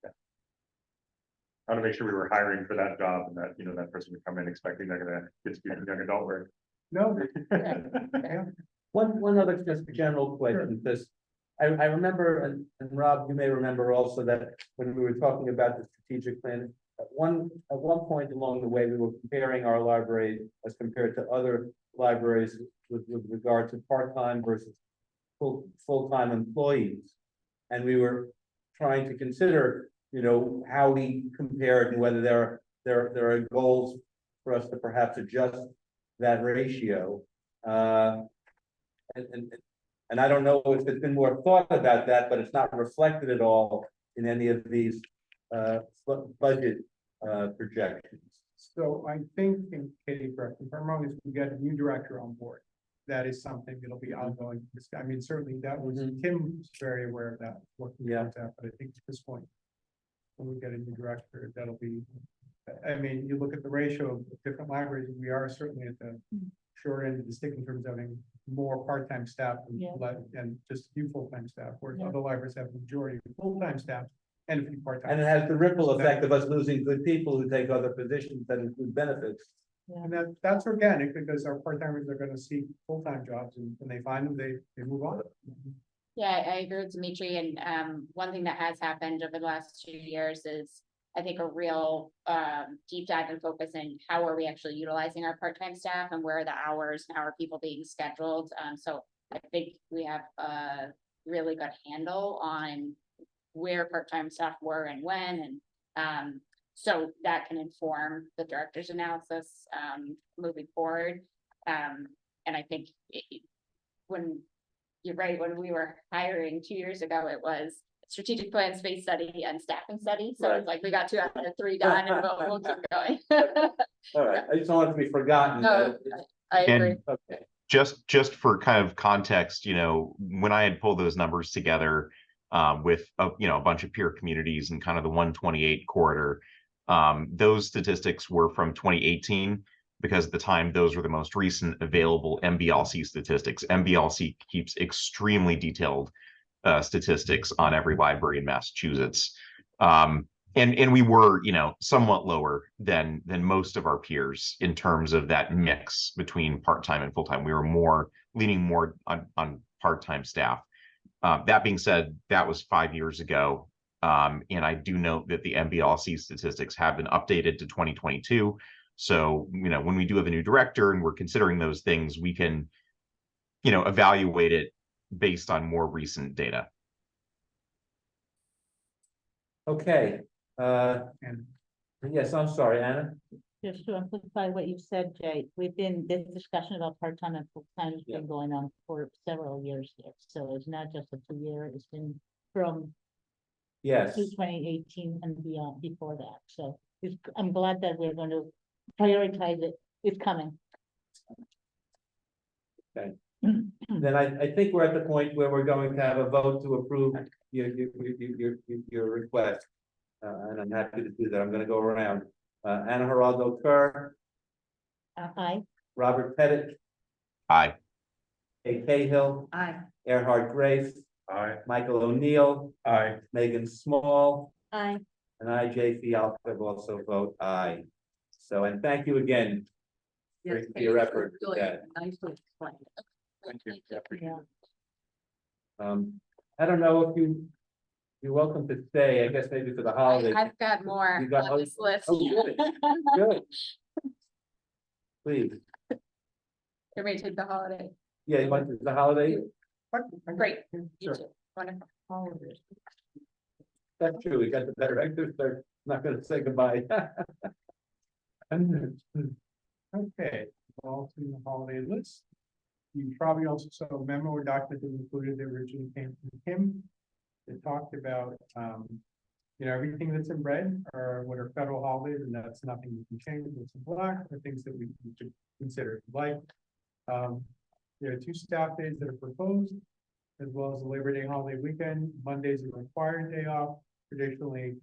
Yeah. I want to make sure we were hiring for that job, and that, you know, that person would come in expecting they're gonna get to do young adult work. No, One other just general question, because I remember, and Rob, you may remember also that when we were talking about the strategic plan, at one point along the way, we were comparing our library as compared to other libraries with regard to part-time versus full-time employees. And we were trying to consider, you know, how we compared and whether there are goals for us to perhaps adjust that ratio. And I don't know if there's been more thought about that, but it's not reflected at all in any of these budget projections. so I think, and Katie, correct me if I'm wrong, is we got a new director on board. That is something that'll be ongoing. I mean, certainly that was, Tim's very aware of that, working towards that, but I think at this point, when we get a new director, that'll be, I mean, you look at the ratio of different libraries, we are certainly at the short end of the stick in terms of having more part-time staff and just a few full-time staff, whereas other libraries have the majority of full-time staff and a few part-time. And it has the ripple effect of us losing good people who take other positions that include benefits. And that's organic, because our part-timers are gonna seek full-time jobs, and when they find them, they move on. Yeah, I agree with Dimitri, and one thing that has happened over the last 2 years is I think a real deep dive and focus in how are we actually utilizing our part-time staff and where are the hours and how are people being scheduled. So I think we have a really good handle on where part-time staff were and when, and so that can inform the director's analysis moving forward. And I think when you're right, when we were hiring 2 years ago, it was strategic plan, space study, and staffing study. So it's like we got 2 out of 3 done, and we'll keep going. All right, I just don't want it to be forgotten. No, I agree. And Okay. just for kind of context, you know, when I had pulled those numbers together with you know, a bunch of peer communities and kind of the 128 corridor, those statistics were from 2018, because at the time those were the most recent available MBLC statistics. MBLC keeps extremely detailed statistics on every library in Massachusetts. And we were, you know, somewhat lower than most of our peers in terms of that mix between part-time and full-time. We were leaning more on part-time staff. That being said, that was 5 years ago. And I do note that the MBLC statistics have been updated to 2022. So, you know, when we do have a new director and we're considering those things, we can, you know, evaluate it based on more recent data. Okay, And yes, I'm sorry, Anna. Just to amplify what you said, Jay, this discussion about part-time and full-time has Yeah. been going on for several years here. So it's not just a 2 year, it's been from Yes, 2018 and beyond before that. So I'm glad that we're going to prioritize it. It's coming. Okay. then I think we're at the point where we're going to have a vote to approve your request. And I'm happy to do that. I'm gonna go around. Anna Geraldo Kerr, Aye. Robert Pettit, Aye. Kay Cahill, Aye. Erhard Grace, Aye. Michael O'Neill, Aye. Megan Small, Aye. and I, J. Fialka, also vote aye. So, and thank you again Yes, for your Kate, effort. really Yeah. nicely explained. Thank you. Yeah. I don't know if you're welcome to stay, I guess maybe for the holidays. I've got more You got- on this list. Oh, good, good. Please, You may take the holiday. yeah, you want the holiday? Great. Sure. You too. Wonderful. That's true, we got the better actors, they're not gonna say goodbye. Okay, all through the holiday list. You probably also saw a memo or document that included that originally came from Kim. It talked about, everything that's in red are what are federal holidays, and that's nothing you can change. What's in black are things that we should consider if you like. There are 2 staff days that are proposed, as well as the Labor Day holiday weekend. Mondays are a required day off. Traditionally,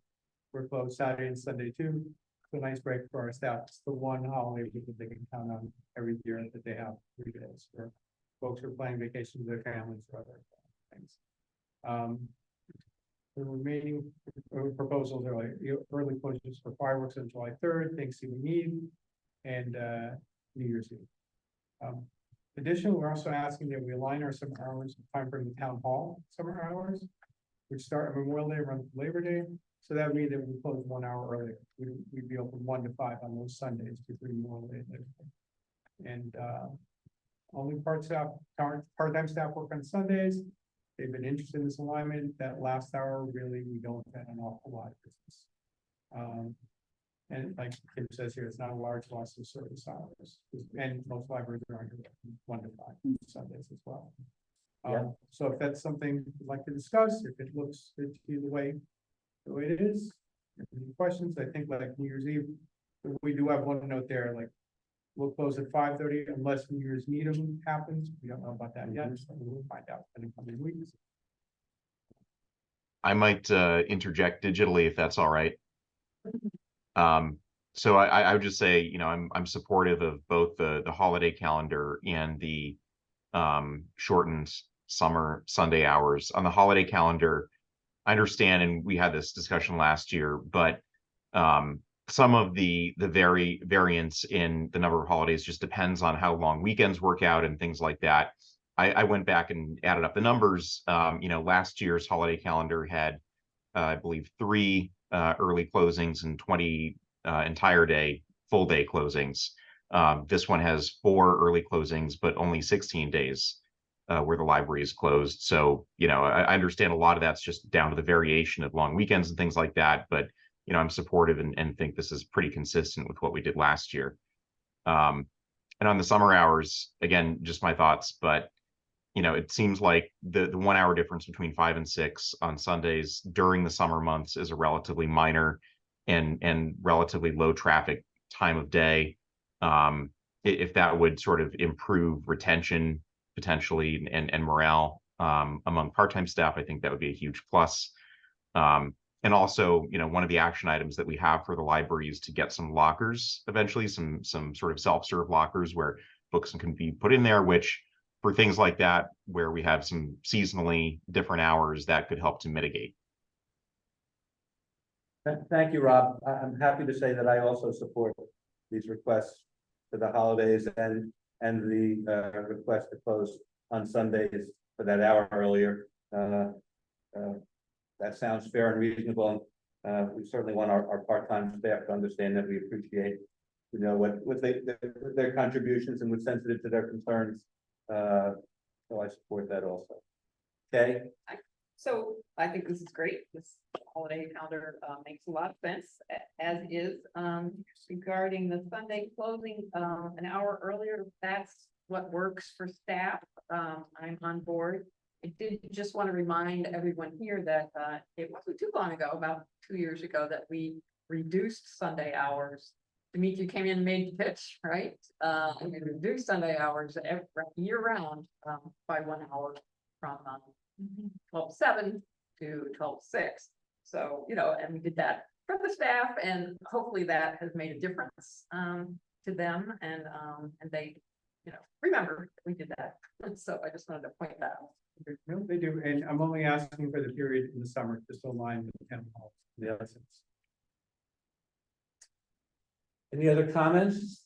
we're closed Saturday and Sunday too. It's a nice break for our staff. It's the one holiday that they can count on every year that they have 3 days for folks who are planning vacations with their families or other things. The remaining proposals are like early closures for fireworks on July 3rd, Thanksgiving Eve, and New Year's Eve. Additionally, we're also asking that we align our summer hours with time for the town hall summer hours, which start on Memorial Day, run to Labor Day. So that would mean that we close 1 hour earlier. We'd be open 1 to 5 on those Sundays between Memorial Day and Labor Day. And only part-time staff work on Sundays. They've been interested in this alignment. That last hour, really, we don't have an awful lot of business. And like Kim says here, it's not a large loss of service hours. And most libraries are under 1 to 5 Sundays as well. Yeah. So if that's something you'd like to discuss, if it looks good to you the way it is, if any questions, I think like New Year's Eve, we do have one note there, like we'll close at 5:30 unless New Year's meeting happens. We don't know about that yet, so we'll find out in the coming weeks. I might interject digitally if that's all right. So I would just say, I'm supportive of both the holiday calendar and the shortened summer Sunday hours. On the holiday calendar, I understand, and we had this discussion last year, but some of the variance in the number of holidays just depends on how long weekends work out and things like that. I went back and added up the numbers. Last year's holiday calendar had, I believe, 3 early closings and 20 entire day, full day closings. This one has 4 early closings, but only 16 days where the library is closed. So, I understand a lot of that's just down to the variation of long weekends and things like that. But, I'm supportive and think this is pretty consistent with what we did last year. And on the summer hours, again, just my thoughts, but it seems like the 1 hour difference between 5 and 6 on Sundays during the summer months is a relatively minor and relatively low traffic time of day. If that would sort of improve retention potentially and morale among part-time staff, I think that would be a huge plus. And also, one of the action items that we have for the library is to get some lockers eventually, some sort of self-serve lockers where books can be put in there, which for things like that, where we have some seasonally different hours, that could help to mitigate. Thank you, Rob. I'm happy to say that I also support these requests for the holidays and the request to close on Sundays for that hour earlier. That sounds fair and reasonable. We certainly want our part-time staff to understand that we appreciate, what their contributions, and we're sensitive to their concerns. So I support that also. Okay. So I think this is great. This holiday calendar makes a lot of sense, as is regarding the Sunday closing an hour earlier. That's what works for staff. I'm on board. I did just want to remind everyone here that it wasn't too long ago, about 2 years ago, that we reduced Sunday hours. Demetri came in and made the pitch, right? And we reduced Sunday hours every year round by 1 hour from 12:07 to 12:06. So, you know, and we did that for the staff, and hopefully that has made a difference to them, and they, you know, remember we did that. And so I just wanted to point that out. No, they do, and I'm only asking for the period in the summer, just to align with the town hall. Yeah. Any other comments?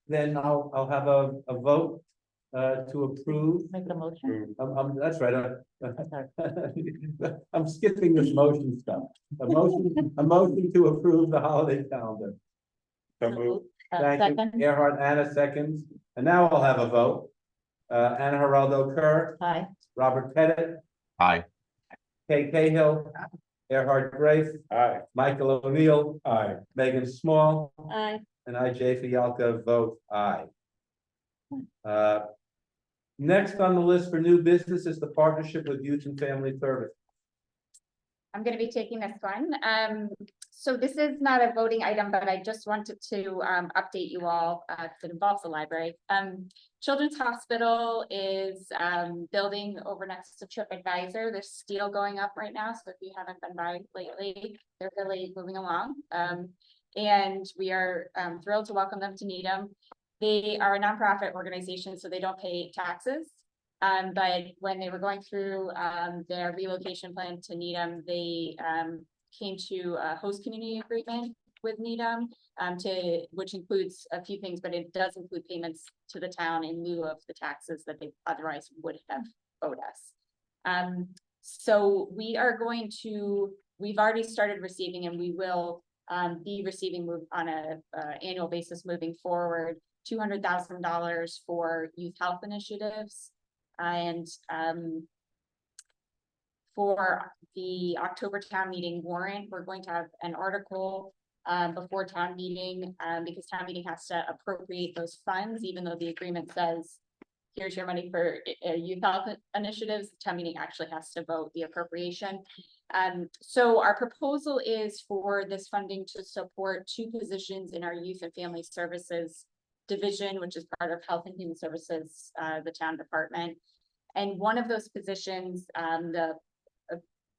Then I'll have a vote to approve. Make a motion. That's right. I'm skipping this motion stuff. A motion to approve the holiday calendar. Thank you. Second. Gerhard, Anna seconds, and now I'll have a vote. Anna Geraldo Kerr, Aye. Robert Pettit, Aye. Kay Cahill, Gerhard Grace, Aye. Michael O'Neill, Aye. Megan Small, Aye. and I, Jay Fialka, vote aye. Next on the list for new business is the partnership with Youth and Family Service. I'm gonna be taking this one. So this is not a voting item, but I just wanted to update you all, that involves the library. Children's Hospital is building over next to TripAdvisor. There's steel going up right now, so if you haven't been by lately, they're really moving along. And we are thrilled to welcome them to Needham. They are a nonprofit organization, so they don't pay taxes. But when they were going through their relocation plan to Needham, they came to a host community agreement with Needham, which includes a few things, but it does include payments to the town in lieu of the taxes that they otherwise would have owed us. So we are going to, we've already started receiving, and we will be receiving on a annual basis moving forward, $200,000 for youth health initiatives. And for the October town meeting warrant, we're going to have an article before town meeting, because town meeting has to appropriate those funds, even though the agreement says, here's your money for youth health initiatives. The town meeting actually has to vote the appropriation. So our proposal is for this funding to support 2 positions in our Youth and Family Services division, which is part of Health and Human Services, the town department. And one of those positions, the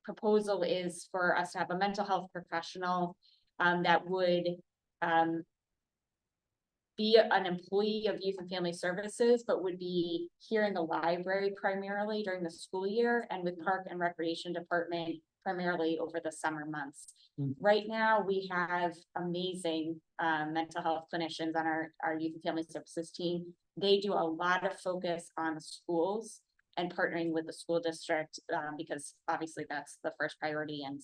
proposal is for us to have a mental health professional that would be an employee of Youth and Family Services, but would be here in the library primarily during the school year, and with Park and Recreation Department primarily over the summer months. Right now, we have amazing mental health clinicians on our Youth and Family Services team. They do a lot of focus on the schools and partnering with the school district, because obviously that's the first priority and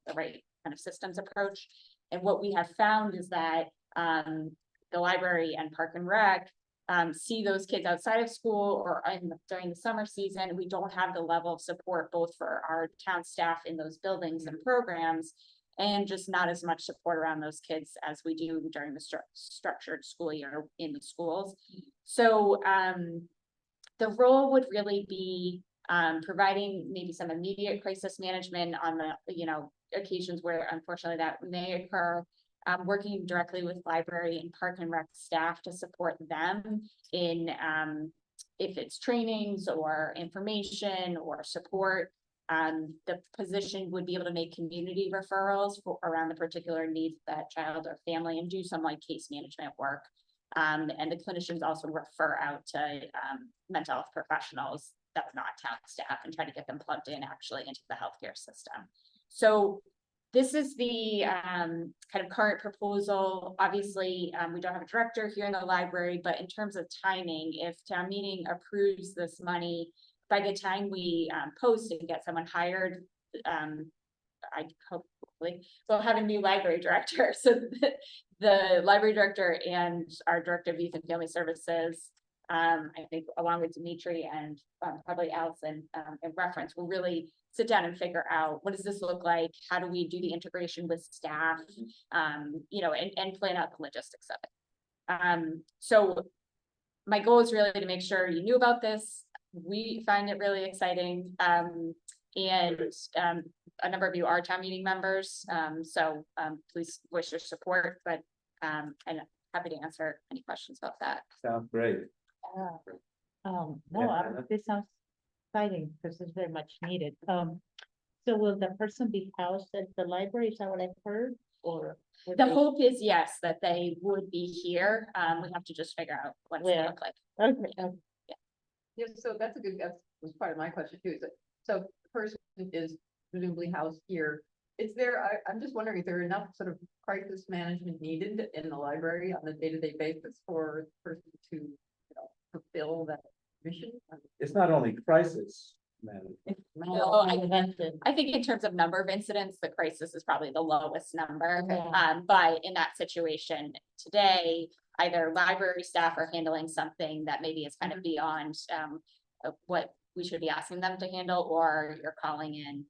the right kind of systems approach. And what we have found is that the library and Park and Rec see those kids outside of school or during the summer season. We don't have the level of support both for our town staff in those buildings and programs, and just not as much support around those kids as we do during the structured school year in the schools. So the role would really be providing maybe some immediate crisis management on the occasions where unfortunately that may occur. Working directly with library and Park and Rec staff to support them in if it's trainings or information or support. The position would be able to make community referrals around the particular needs of that child or family, and do some like case management work. And the clinicians also refer out to mental health professionals that are not town staff, and try to get them plugged in actually into the healthcare system. So this is the kind of current proposal. Obviously, we don't have a director here in the library, but in terms of timing, if town meeting approves this money, by the time we post and get someone hired, I hopefully we'll have a new library director. So the library director and our director of Youth and Family Services I think along with Dimitri and probably Allison in reference, we'll really sit down and figure out what does this look like? How do we do the integration with staff? You know, and plan out the logistics of it. So my goal is really to make sure you knew about this. We find it really exciting. And a number of you are town meeting members. So please voice your support, but and happy to answer any questions about that. Sounds great. No, Yeah. this sounds exciting because it's very much needed. So will the person be housed at the library? Is that what I've heard? Or would The they- hope is, yes, that they would be here. We have to just figure out what it's gonna Where? look like. Okay, okay. Yeah, so that's a good, that was part of my question too, is that, so the person is presumably housed here. Is there, I'm just wondering, is there enough sort of crisis management needed in the library on a day-to-day basis for the person to, you know, fulfill that mission? It's not only crisis, man. Oh, Prevented. I think in terms of number of incidents, the crisis is probably the lowest number. Yeah. But in that situation today, either library staff are handling something that maybe is kind of beyond what we should be asking them to handle, or you're calling in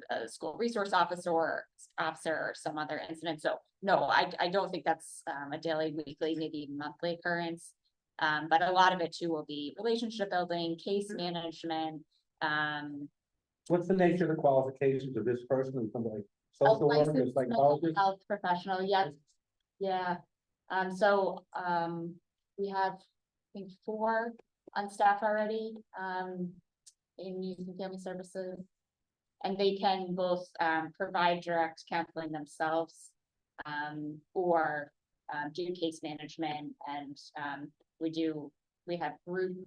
a school resource officer or some other incident. So no, I don't think that's a daily, weekly, maybe even monthly occurrence. But a lot of it too will be relationship building, case management. What's the nature of the qualifications of this person? Is somebody like social worker, licensed mental psychologist? health professional, yes, yeah. So we have, I think, 4 on staff already in youth and family services. And they can both provide direct counseling themselves or do case management. And we have group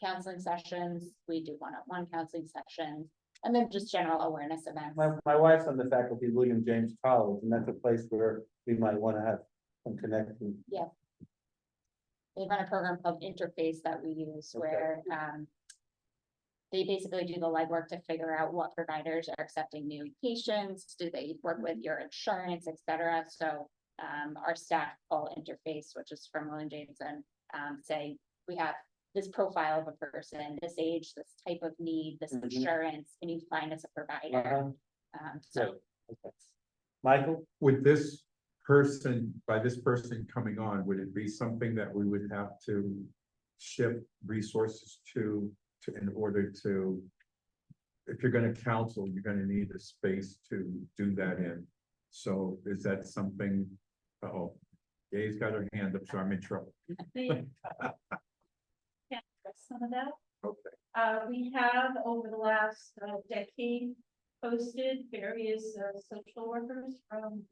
counseling sessions, we do one-on-one counseling sessions, and then just general awareness events. My wife's on the faculty of William James College, and that's a place where we might want to have some connection. They run a program called Interface that we use where they basically do the legwork to figure out what providers are accepting new patients, do they work with your insurance, etc. So our staff call Interface, which is from William James, and say, we have this profile of a person, this age, this type of need, this insurance, can you find us a provider? So Okay. Michael? Would this person, by this person coming on, would it be something that we would have to shift resources to in order to, if you're gonna counsel, you're gonna need a space to do that in. So is that something, Gay's got her hand up, so I'm in trouble. Yeah, some of that. Okay. We have over the last decade posted various social workers from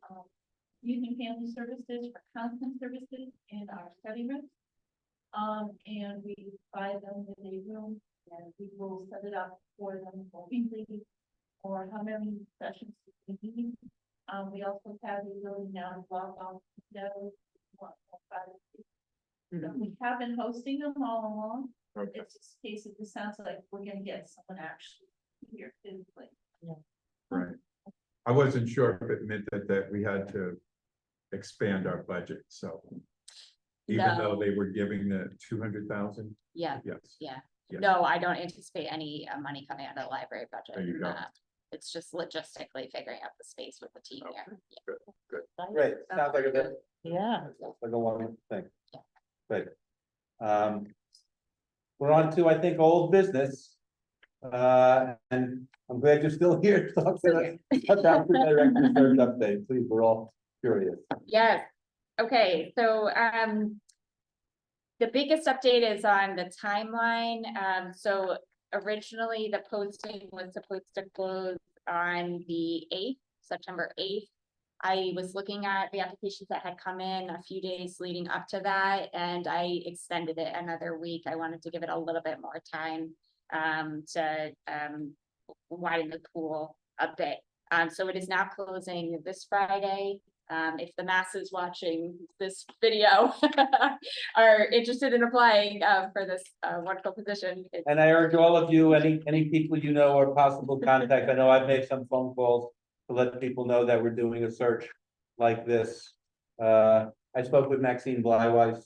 youth and family services for counseling services in our study rooms. And we provide them with a room and we will set it up for them for weekly or how many sessions we need. We also have the ability now to log on to so we have been hosting them all along. Okay. It's just a case of, it sounds like we're gonna get someone actually here physically. Right. I wasn't sure if it meant that we had to expand our budget, so. Even though No. they were giving the 200,000, yeah, yes. yeah. Yes. No, I don't anticipate any money coming out of the library budget. There you go. It's just logistically figuring out the space with the team here. Yeah. Great, sounds like a bit, Yeah. sounds like a wonderful thing. Yeah. Great. We're on to, I think, old business. And I'm glad you're still here to talk to us about the director's search update. Please, we're all curious. Yes, okay, so the biggest update is on the timeline. So originally the posting was supposed to close on the 8th, September 8th. I was looking at the applications that had come in a few days leading up to that, and I extended it another week. I wanted to give it a little bit more time to widen the pool a bit. So it is now closing this Friday. If the masses watching this video are interested in applying for this wonderful position. And I urge all of you, any people you know or possible contact, I know I've made some phone calls to let people know that we're doing a search like this. I spoke with Maxine Blyweiss,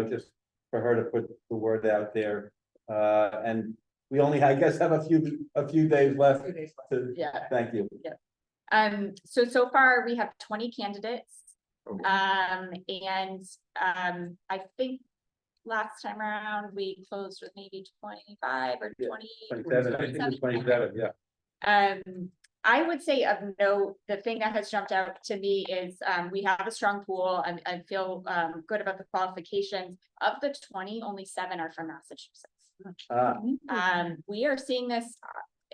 just for her to put the word out there. And we only, I guess, have a few days left to, Yeah. thank you. So far we have 20 candidates. Oh. And I think last time around we closed with maybe 25 or Yeah, 20. 27, I think it was 27, yeah. I would say of note, the thing that has jumped out to me is, we have a strong pool and I feel, good about the qualifications. Of the 20, only 7 are from Massachusetts. We are seeing this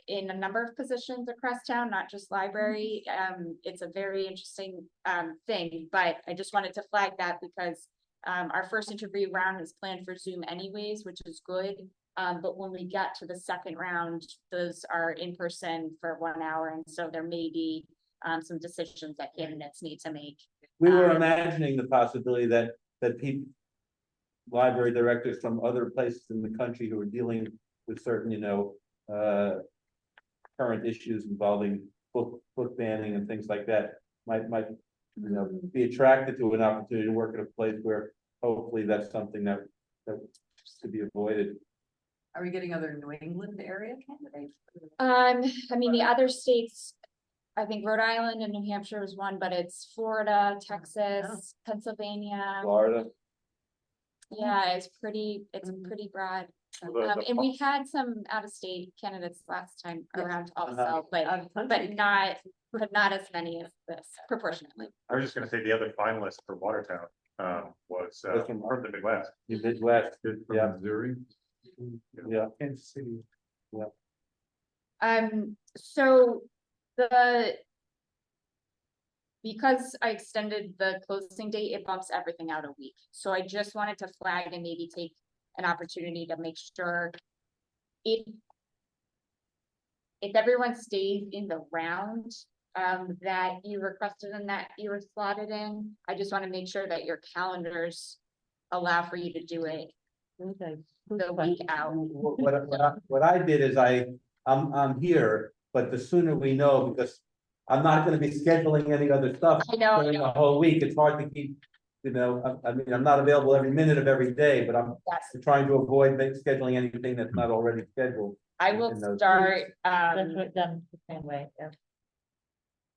in a number of positions across town, not just library. It's a very interesting, thing, but I just wanted to flag that because, our first interview round is planned for Zoom anyways, which is good. But when we get to the second round, those are in person for 1 hour, and so there may be some decisions that candidates need to make. We were imagining the possibility that people, library directors from other places in the country who are dealing with certain, current issues involving book banning and things like that might be attracted to an opportunity to work at a place where hopefully that's something that to be avoided. Are we getting other New England area candidates? I mean, the other states, I think Rhode Island and New Hampshire is one, but it's Florida, Texas, Pennsylvania. Florida, Yeah, it's pretty broad. And we had some out-of-state candidates last time around also, but not as many as this proportionately. I was just gonna say the other finalist for Watertown, was, from the Midwest. the Midwest, Kid from yeah, Missouri. yeah. Kansas City. So because I extended the closing date, it bumps everything out a week. So I just wanted to flag and maybe take an opportunity to make sure if everyone stays in the round that you requested and that you were slotted in, I just want to make sure that your calendars allow for you to do it the week out. What I did is I'm here, but the sooner we know, because I'm not gonna be scheduling any other stuff I know, during the whole week. It's hard to keep, I mean, I'm not available every minute of every day, but I'm Yes, trying to avoid scheduling anything that's not already scheduled. I will in those start, That's what done the same way, yeah.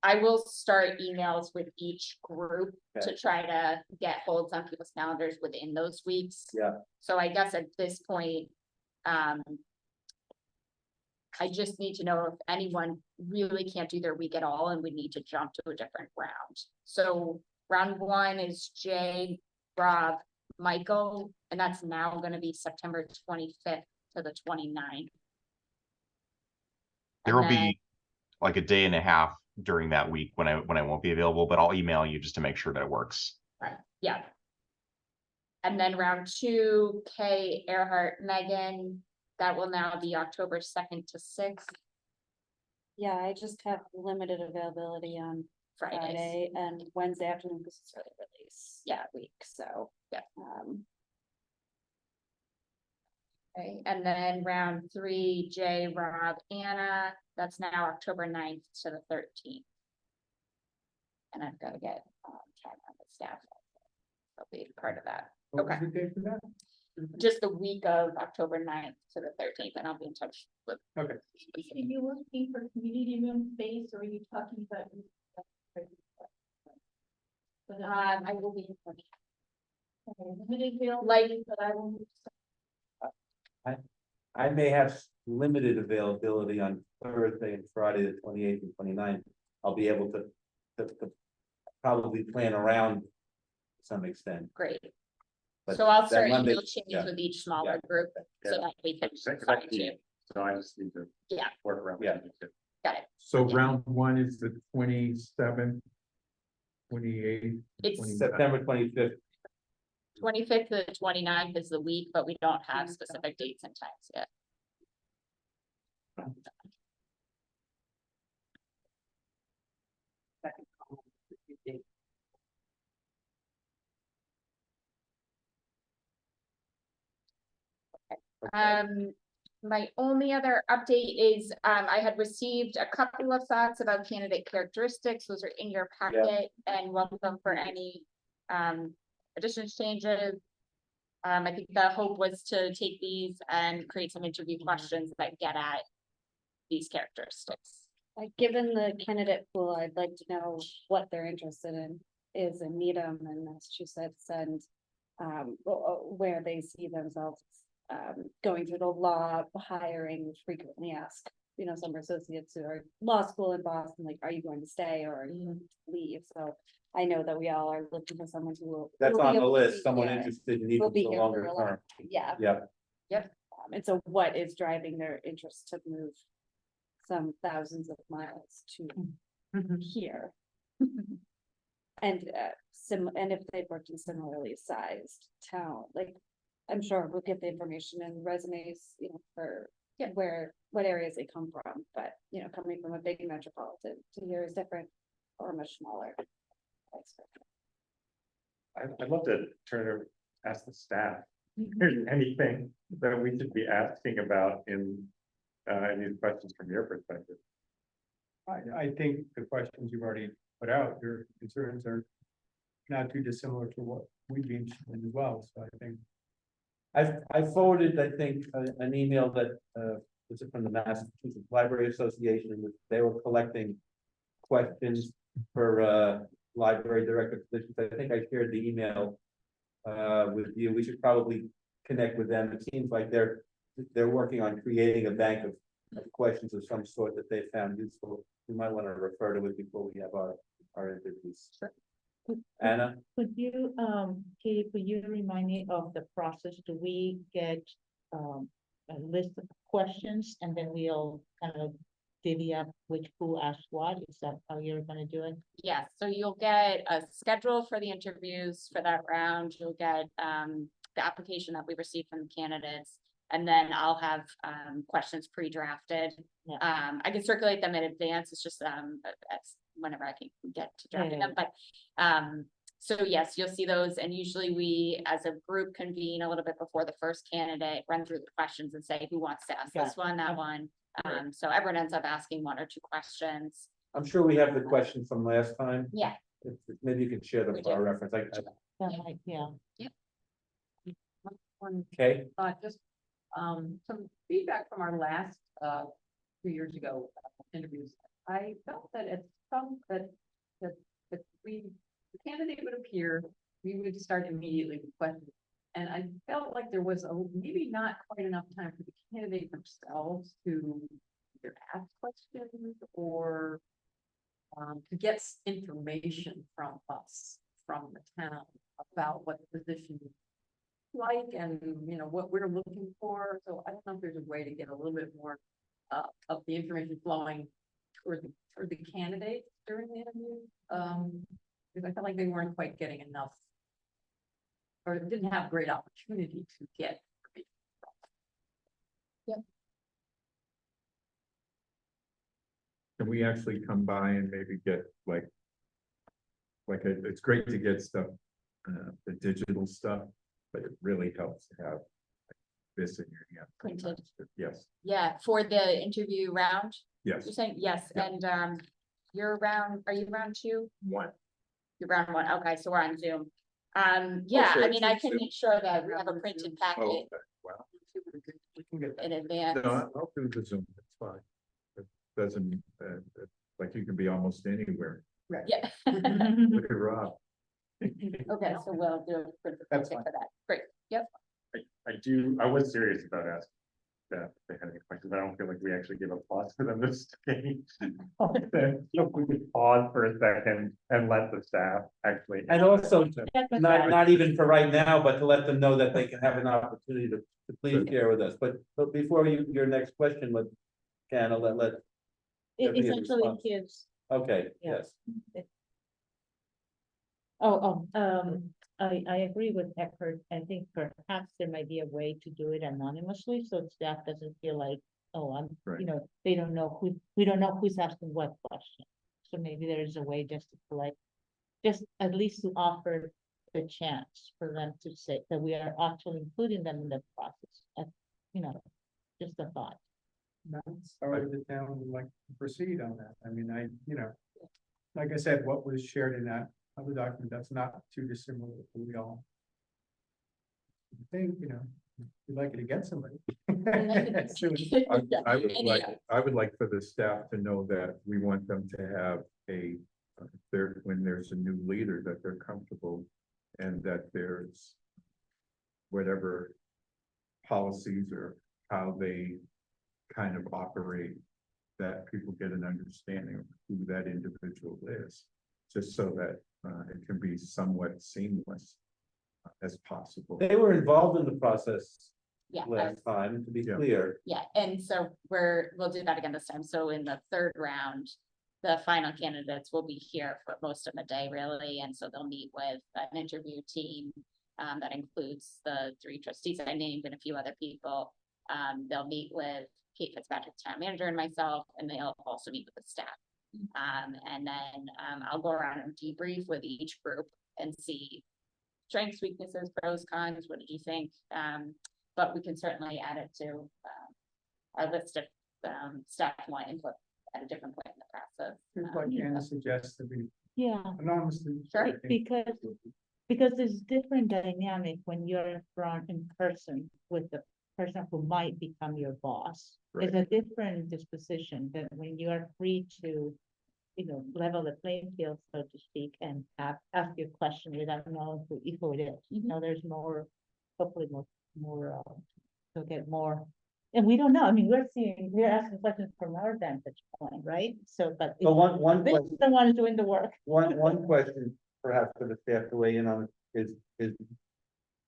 I will start emails with each group Okay. to try to get holds on people's calendars within those weeks. Yeah. So I guess at this point, I just need to know if anyone really can't do their week at all and we need to jump to a different round. So round 1 is Jay, Rob, Michael, and that's now gonna be September 25th to the 29th. There will be like a day and a half during that week when I won't be available, but I'll email you just to make sure that it works. Yeah. And then round 2, Kay, Earhart, Megan, that will now be October 2nd to 6th, Yeah, I just have limited availability on Fridays. Friday and Wednesday afternoon because it's early release. Yeah. Week, so. Yeah. Okay, and then round 3, Jay, Rob, Anna, that's now October 9th to the 13th. And I've got to get time on the staff. I'll be part of that. What was Okay. the date for that? Just the week of October 9th to the 13th, and I'll be in touch with. Okay. Are you looking for community room space or are you talking about? I will be in touch. Limited Like- but I will. I may have limited availability on Thursday and Friday, the 28th and 29th. I'll be able to probably plan around to some extent. Great. But So I'll that start Monday- email chains yeah. with each smaller Yeah. group so Yeah. that we can Second, find you. so I just need to. Yeah. Work around. Yeah. Got it. So round 1 is the 27th, 28th. It's September 25th. 25th to the 29th is the week, but we don't have specific dates and times yet. My only other update is, I had received a couple of thoughts about candidate characteristics. Those are in your packet and welcome for any, additions, changes. I think the hope was to take these and create some interview questions that get at these characteristics. Like, given the candidate pool, I'd like to know what they're interested in, is in Needham and Massachusetts and where they see themselves going through the law, hiring, frequently asked, some associates who are law school in Boston, like, are you going to stay or are you going to leave? So I know that we all are looking for someone who will. That's will be on the able to list, be someone here. interested in Will even be the here longer for a long- term. Yeah. Yeah, And so what is driving their interest to move some thousands of miles to here? And and if they've worked in similarly sized town, like, I'm sure we'll get the information and resumes, for what areas they come from, but, coming from a big metropolitan to here is different or much smaller. I'd love to ask the staff, if there's anything that we should be asking about in these questions from your perspective. I think the questions you've already put out, your concerns are not too dissimilar to what we'd be interested in as well, so I think. I forwarded, I think, an email that, was it from the Massachusetts Library Association, and they were collecting questions for, library director positions. I think I shared the email, with you. We should probably connect with them. It seems like they're working on creating a bank of questions of some sort that they found useful. We might want to refer to it before we have our interviews. Anna? Could you, Katie, could you remind me of the process? Do we get, a list of questions and then we'll kind of divvy up which who asked what? Is that how you're gonna do it? Yes, so you'll get a schedule for the interviews for that round. You'll get the application that we received from the candidates. And then I'll have questions pre-drafted. Yeah. I can circulate them in advance. It's just that's whenever I can get to drafting them. But so yes, you'll see those. And usually we, as a group, convene a little bit before the first candidate, run through the questions and say who wants to ask this one, that one. So everyone ends up asking one or two questions. I'm sure we have the question from last time. Yeah. Maybe you can share them We for our do. reference. Yeah. Okay, Just, some feedback from our last, 2 years ago interviews. I felt that that the candidate would appear, we would start immediately with questions. And I felt like there was maybe not quite enough time for the candidate themselves to either ask questions or to get information from us, from the town, about what the position is like and, what we're looking for. So I don't know if there's a way to get a little bit more of the information flowing toward the candidate during the interview. Because I felt like they weren't quite getting enough or didn't have great opportunity to get information from. Yep. Can we actually come by and maybe get it's great to get stuff, the digital stuff, but it really helps to have this in your hand. Printed. Yes, Yeah, for the interview round, yes, you're saying, yes, Yeah. and are you round two? one. You're round one, okay, so we're on Zoom. Yeah, sure, I mean, I it's can Zoom. make sure that we have a printed Oh, packet okay, well, We can get that. in advance. no, I'll do the Zoom, it's fine. It doesn't, like you can be almost anywhere. Yeah. Look at Rob. Okay, so we'll do a printed That's packet fine. for that, great, yep. I was serious about asking that if they had any questions. I don't feel like we actually gave a pause for them to stay. If we could pause for a second and let the staff actually. and also not even for right now, but to let them know that they can have an opportunity to please share with us. But before your next question, let Anna, let. It Debbie essentially respond. gives, Okay, Yeah. yes, I agree with Eckert. I think perhaps there might be a way to do it anonymously, so staff doesn't feel like, oh, Right. they don't know we don't know who's asking what question. So maybe there's a way just to collect, just at least to offer the chance for them to say that we are actually including them in the process. Just a thought. That's how the town would like to proceed on that. I mean, like I said, what was shared in that other document, that's not too dissimilar to we all. think, we'd like you to get somebody. I would like for the staff to know that we want them to have when there's a new leader, that they're comfortable and that there's whatever policies or how they kind of operate, that people get an understanding of who that individual is, just so that it can be somewhat seamless as possible. They were involved in the process Yeah, last time, to be Yeah. clear. yeah, and so we'll do that again this time. So in the third round, the final candidates will be here for most of the day, really, and so they'll meet with an interview team that includes the 3 trustees I named and a few other people. They'll meet with Kate Fitzpatrick, town manager, and myself, and they'll also meet with the staff. And then I'll go around and debrief with each group and see strengths, weaknesses, pros, cons. What did you think? But we can certainly add it to our list of staff who want input at a different point in the process. Like Anna suggests that we Yeah, anonymously. Sure. I think. because there's different dynamic when you're in front in person with the person who might become your boss. It's a different disposition than when you are free to, level the playing field, so to speak, and ask your question without knowing who it is. There's more, hopefully more, to get more. And we don't know. I mean, we're asking questions from our vantage point, right? So, but So one this question, is the one doing the work. one question perhaps for the staff to weigh in on is, do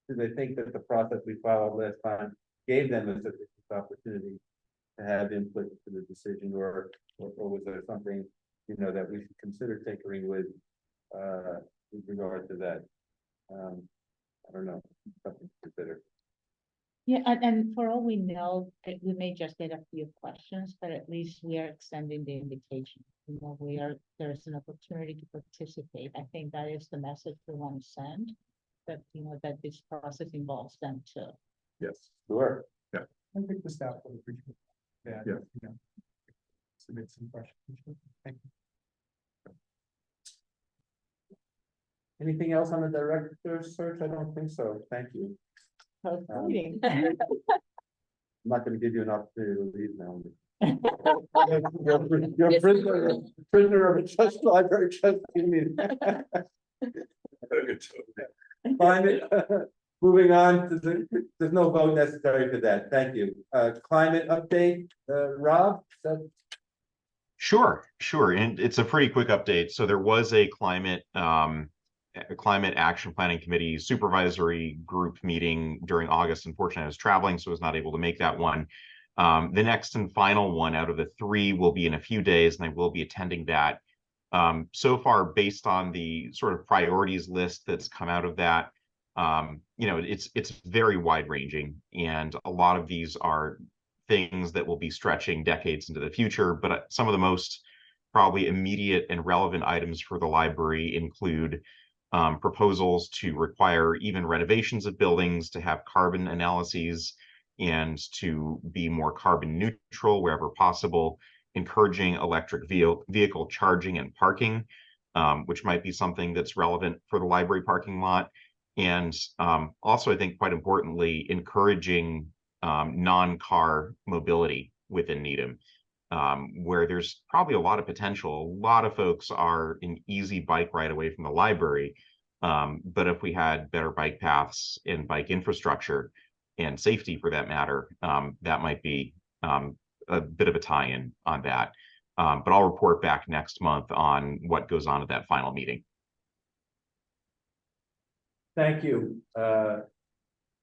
they think that the process we followed last time gave them a sufficient opportunity to have input to the decision, or was there something, that we should consider tinkering with regard to that? I don't know, something to consider. Yeah, and for all we know, we may just get a few questions, but at least we are extending the invitation. There's an opportunity to participate. I think that is the message we want to send, that, that this process involves them too. Yes. Sure. I think the staff will appreciate that. Yeah. Submit some questions. Thank you. Anything else on the director's search? I don't think so. Thank you. Exciting. I'm not gonna give you an opportunity to leave now. You're a prisoner of a trust library trustee meeting. Climate, moving on to there's no vote necessary for that. Thank you. Climate update, Rob? Sure, and it's a pretty quick update. So there was a climate action planning committee supervisory group meeting during August. Unfortunately, I was traveling, so I was not able to make that one. The next and final one out of the 3 will be in a few days, and I will be attending that. So far, based on the sort of priorities list that's come out of that, it's very wide ranging, and a lot of these are things that will be stretching decades into the future. But some of the most probably immediate and relevant items for the library include proposals to require even renovations of buildings to have carbon analyses and to be more carbon neutral wherever possible, encouraging electric vehicle charging and parking, which might be something that's relevant for the library parking lot. And also, I think quite importantly, encouraging non-car mobility within Needham, where there's probably a lot of potential. A lot of folks are an easy bike ride away from the library. But if we had better bike paths and bike infrastructure and safety for that matter, that might be a bit of a tie-in on that. But I'll report back next month on what goes on at that final meeting. Thank you,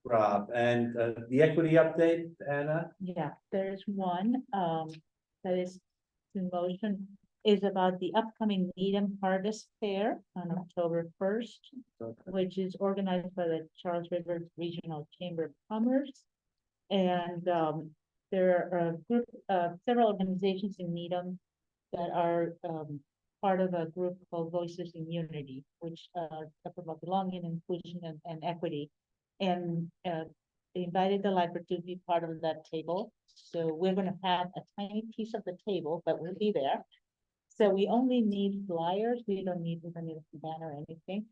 Rob. And the equity update, Anna? Yeah, there's one, that is in motion, is about the upcoming Needham Harvest Fair on October 1st, which is organized by the Charles River Regional Chamber of Commerce. And there are a group of several organizations in Needham that are part of a group called Voices in Unity, which talk about belonging, inclusion, and equity. And they invited the library to be part of that table. So we're going to have a tiny piece of the table, but we'll be there. So we only need flyers. We don't need a banner or anything.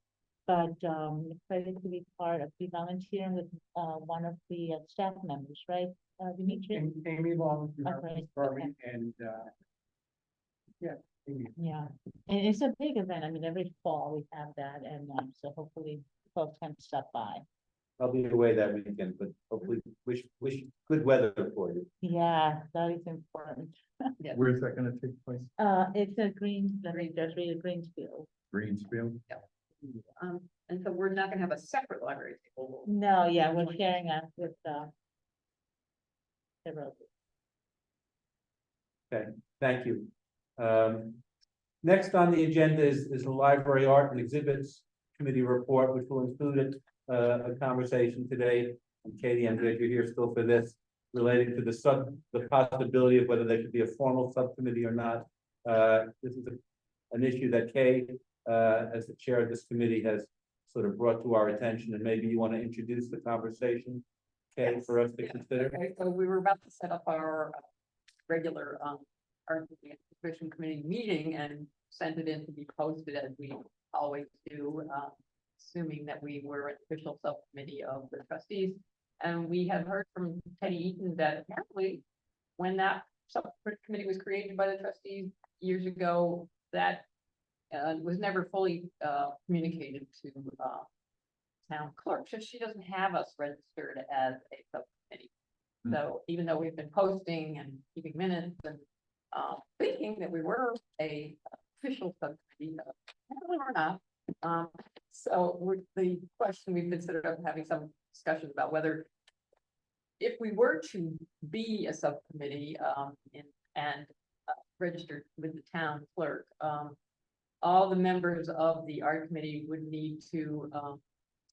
but, excited to be part of, be volunteering with, one of the staff members, right? Dimitri? Amy Long, from our Okay, police department, and, yeah, Amy. Yeah, and it's a big event. I mean, every fall we have that, and, so hopefully folks can stop by. I'll be away that weekend, but hopefully wish good weather for you. Yeah, that is important. Where's that gonna take place? It's a green, there's really Greensfield. Greensfield? And so we're not gonna have a separate library table. No, yeah, we're sharing that with, the road. Okay, thank you. Next on the agenda is the Library Art and Exhibits Committee report, which will include a conversation today. And Katie, I'm glad you're here still for this, related to the possibility of whether there should be a formal subcommittee or not. This is an issue that Kay, as the chair of this committee, has sort of brought to our attention, and maybe you want to introduce the conversation, Kay, for us to consider. Okay, so we were about to set up our regular art and committee meeting and send it in to be posted as we always do, assuming that we were an official subcommittee of the trustees. And we have heard from Teddy Eaton that apparently when that subcommittee was created by the trustees years ago, that was never fully communicated to town clerk, so she doesn't have us registered as a subcommittee. So even though we've been posting and keeping minutes and thinking that we were a official subcommittee, apparently we're not. So the question we've considered of having some discussion about whether if we were to be a subcommittee and registered with the town clerk, all the members of the art committee would need to,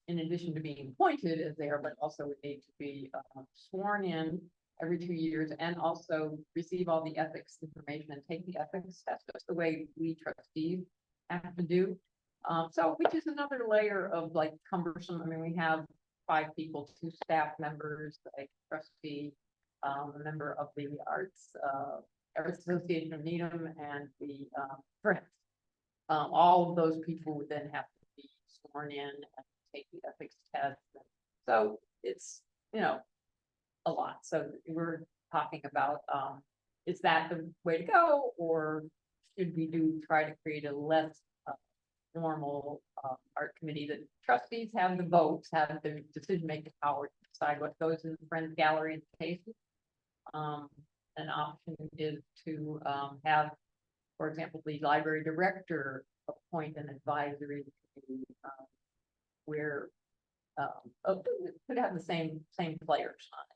in addition to being appointed as they are, but also would need to be sworn in every 2 years and also receive all the ethics information and take the ethics test, just the way we trustees have to do. So which is another layer of like cumbersome. I mean, we have 5 people, 2 staff members, a trustee, a member of the Arts Association of Needham, and the Friends. All of those people would then have to be sworn in and take the ethics test. So it's, a lot. So we're talking about, is that the way to go, or should we try to create a less formal art committee that trustees have the votes, have the decision-making power to decide what goes in the Friends Gallery and cases. An option is to have, for example, the library director appoint an advisory committee where could have the same players on it.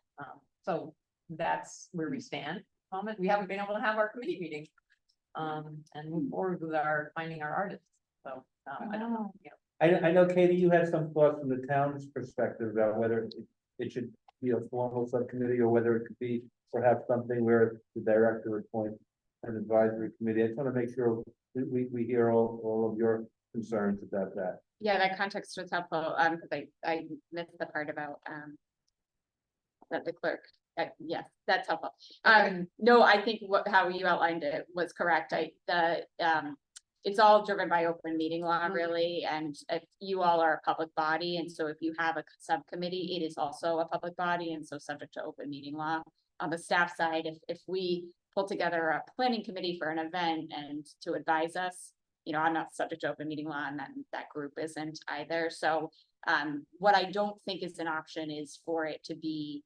So that's where we stand. Moment, we haven't been able to have our committee meeting and move forward with finding our artists. So I don't know. I know, Katie, you had some thoughts from the town's perspective about whether it should be a formal subcommittee or whether it could be perhaps something where the director appoints an advisory committee. I just want to make sure we hear all of your concerns about that. Yeah, that context was helpful, because I missed the part about, that the clerk, yes, that's helpful. No, I think how you outlined it was correct. It's all driven by open meeting law, really, and if you all are a public body, and so if you have a subcommittee, it is also a public body, and so subject to open meeting law. On the staff side, if we pull together a planning committee for an event and to advise us, I'm not subject to open meeting law, and that group isn't either. So what I don't think is an option is for it to be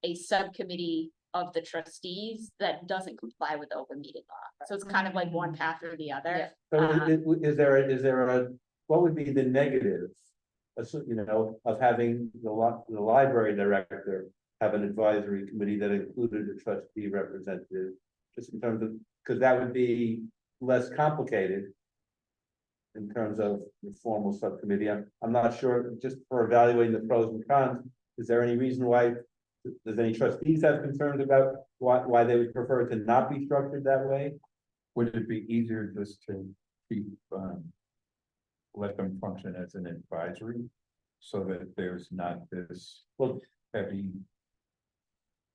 a subcommittee of the trustees that doesn't comply with open meeting law. So it's kind of like one path or the other. So is there a, what would be the negatives, of having the library director have an advisory committee that included a trustee representative, just in terms of, because that would be less complicated in terms of the formal subcommittee. I'm not sure, just for evaluating the pros and cons, is there any reason why, does any trustees have concerns about why they would prefer it to not be structured that way? Would it be easier just to keep, let them function as an advisory so that there's not this heavy?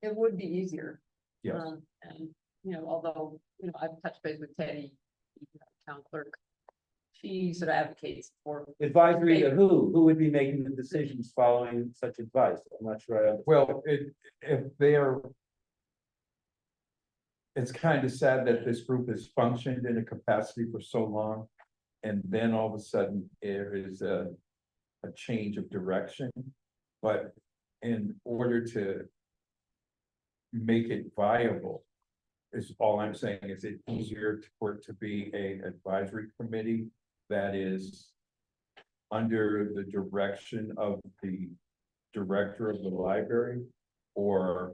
It would be easier. Yes. And, although, I've touched base with Teddy, town clerk. she sort of advocates for. Advisory to who would be making the decisions following such advice? I'm not sure. I understand. Well, if they're. It's kind of sad that this group has functioned in a capacity for so long. And then all of a sudden there is a change of direction. But in order to make it viable, is all I'm saying, is it easier for it to be a advisory committee that is under the direction of the director of the library? Or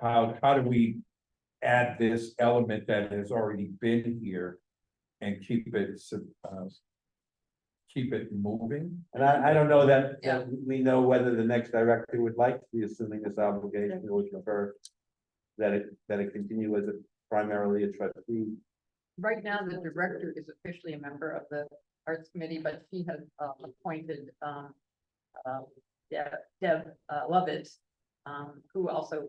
how do we add this element that has already been here and keep it moving? And I don't know that, Yeah. we know whether the next director would like to be assuming this obligation, or would prefer that it continue as primarily a trustee. Right now, the director is officially a member of the Arts Committee, but she has appointed Deb Lovett, who also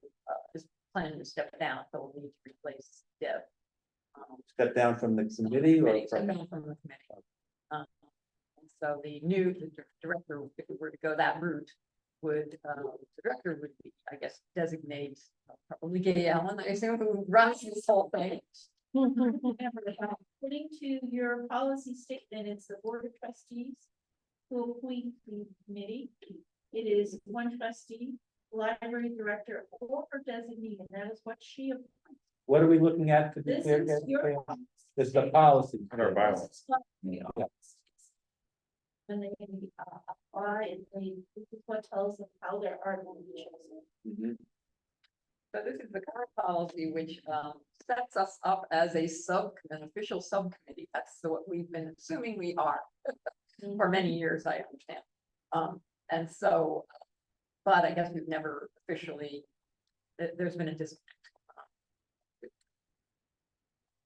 is planning to step down, so we'll need to replace Deb. Step down from the committee or Step from, down from the committee. And so the new director, if we were to go that route, would, the director would be, I guess, designate probably Gay Allen, I assume, who runs this whole thing. According to your policy statement, it's the Board of Trustees who appoint the committee. It is one trustee, library director, or her designee, and that is what she appoints. what are we looking at to be This clear? is your. This is the policy. In our bylaws. When they apply, and this is what tells them how their art will be chosen. Mhm. So this is the current policy, which sets us up as an official subcommittee. That's what we've been assuming we are for many years, I understand. And so, but I guess we've never officially, there's been a disconnect.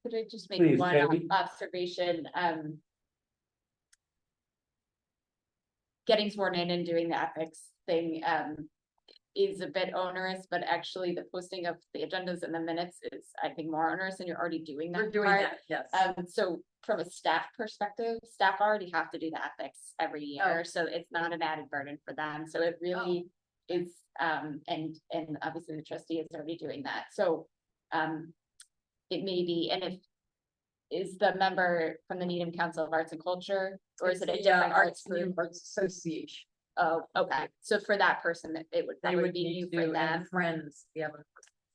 Could I just make Please, one Katie. observation? Getting sworn in and doing the ethics thing, is a bit onerous, but actually the posting of the agendas and the minutes is, I think, more onerous, and you're already doing that. We're doing part. that, yes. So from a staff perspective, staff already have to do the ethics every year, Oh. so it's not an added burden for them, so it really is, and obviously the trustee is already doing that, so. It may be, and if, is the member from the Needham Council of Arts and Culture, or is it a It's the, different arts New group? Arts Association. Oh, okay, so for that person, it would, They that would would be need new to for do, and them. friends, we have a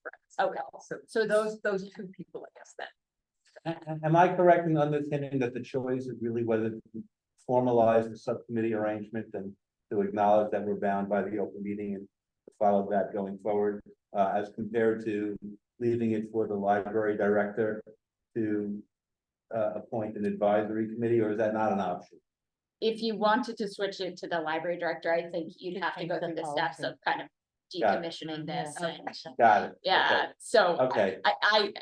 friends. Okay. So So those two people, I guess, then. Am I correct in understanding that the choice is really whether to formalize the subcommittee arrangement and to acknowledge that we're bound by the open meeting and to follow that going forward, as compared to leaving it for the library director to appoint an advisory committee, or is that not an option? if you wanted to switch it to the library director, I think you'd have to go through the steps of kind of Got decommissioning this and, Got it. yeah, so. Okay. I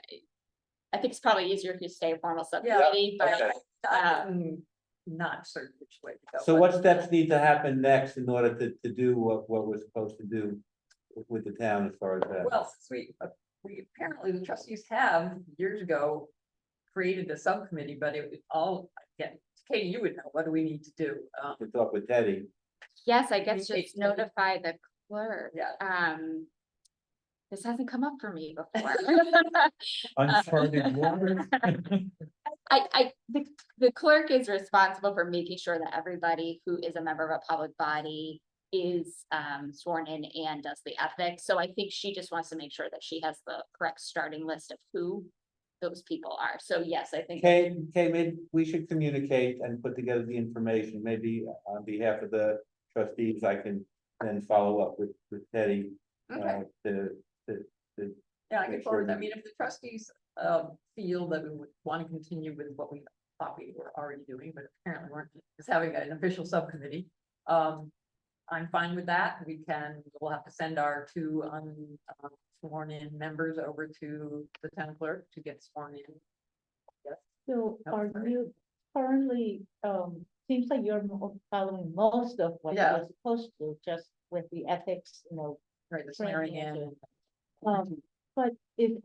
think it's probably easier if you stay a formal subcommittee, but, Okay. I'm not certain which way to go. So but- what steps need to happen next in order to do what we're supposed to do with the town as far as that? Well, since we apparently the trustees have years ago created a subcommittee, but it was all, again, Katie, you would know, what do we need to do? To talk with Teddy. yes, I guess Communicate just to them. notify the clerk. Yeah. This hasn't come up for me before. Uncharted waters. The clerk is responsible for making sure that everybody who is a member of a public body is sworn in and does the ethics. So I think she just wants to make sure that she has the correct starting list of who those people are. So yes, I think. Okay, maybe we should communicate and put together the information, maybe on behalf of the trustees, I can then follow up with Teddy. Okay. Yeah, I make can sure forward that. I that- mean, if the trustees feel that we would want to continue with what we thought we were already doing, but apparently weren't, is having an official subcommittee. I'm fine with that. We'll have to send our two sworn in members over to the town clerk to get sworn in. Yes. So Oh, are sorry. you currently, seems like you're following most of what Yeah. you're supposed to, just with the ethics, Right, the training swearing and in. Um, But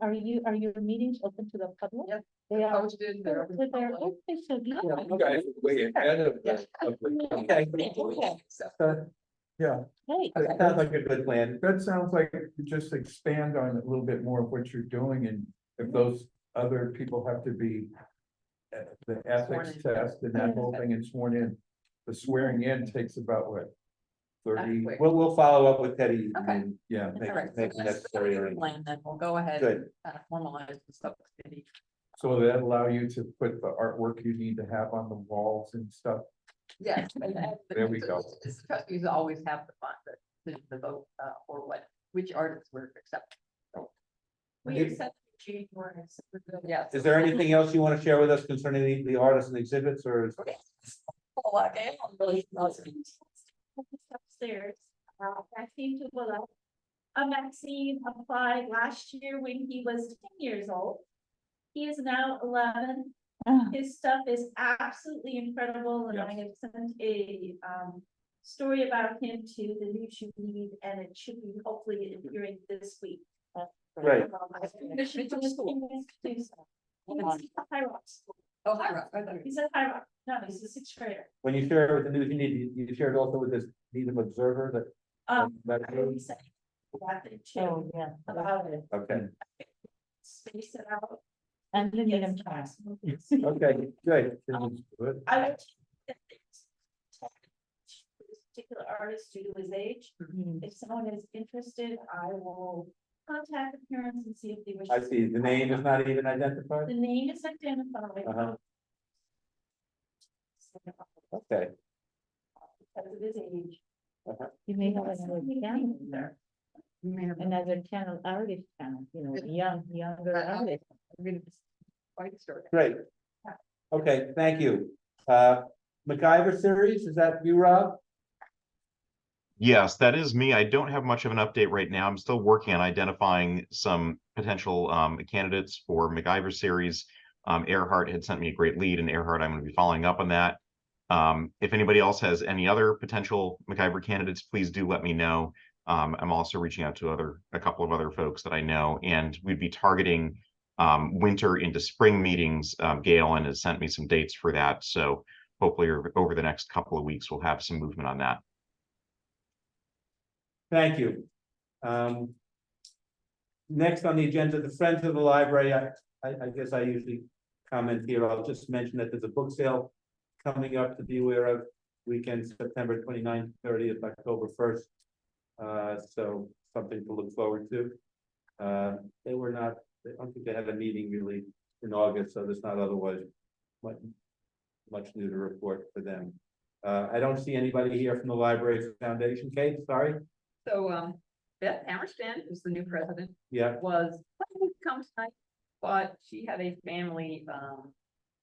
are your meetings open to the public? Yep. They are. Posted, they're open to So they're public. okay, so yeah. You guys are way ahead of Yeah. the. So, Yeah, Hey, it sounds like a good plan. that sounds like you just expand on a little bit more of what you're doing, and if those other people have to be. The ethics Sworn in. test and that whole thing and sworn in, the swearing in takes about what? 30, Quick. We'll follow up with Teddy. Okay. and yeah, Make, All right, make so the let's necessary plan, arrangements. then we'll go ahead Good. and formalize the subcommittee. so that allow you to put the artwork you need to have on the walls and stuff. Yes. There we go. The trustees always have the fun, the vote, or which artists were accepted. we If- accept January. Yes. Is there anything else you want to share with us concerning the artists and exhibits, or? is- Upstairs, Maxine Tupola. Maxine applied last year when he was 10 years old. He is now 11. His stuff is absolutely incredible, and I have sent a story about him to the new should read, and it should be hopefully appearing this week. Right. He's at High Rocks. Oh, hi, Rob. I thought you- He's at High Rock. No, he's a sixth grader. When you share with the news, you shared also with this Needham Observer that. that- I already said that thing too, about it. Okay, Space it out. And the Needham class. okay, good. Good. I would. This particular artist due to his age, if someone is interested, I will contact the parents and see if they wish. I see, the name is not even identified? The name is identified. Uh-huh. Okay, Because of his age. Uh-huh. You may have another channel there. You may have Another channel, artist channel, younger artist. quite a story. great. Okay, thank you. MacGyver series, is that you, Rob? Yes, that is me. I don't have much of an update right now. I'm still working on identifying some potential candidates for MacGyver series. Earhart had sent me a great lead, and Earhart, I'm going to be following up on that. If anybody else has any other potential MacGyver candidates, please do let me know. I'm also reaching out to a couple of other folks that I know, and we'd be targeting winter into spring meetings. Galen has sent me some dates for that, so hopefully over the next couple of weeks we'll have some movement on that. Thank you. Next on the agenda, the Friends of the Library. I guess I usually comment here. I'll just mention that there's a book sale coming up to be aware of, weekend September 29th, 30th, October 1st. So something to look forward to. I don't think they had a meeting really in August, so there's not otherwise much new to report for them. I don't see anybody here from the Library Foundation. Kate, sorry. So, Beth Hammerstand, who's the new president, Yeah, was planning to come tonight, but she had a family,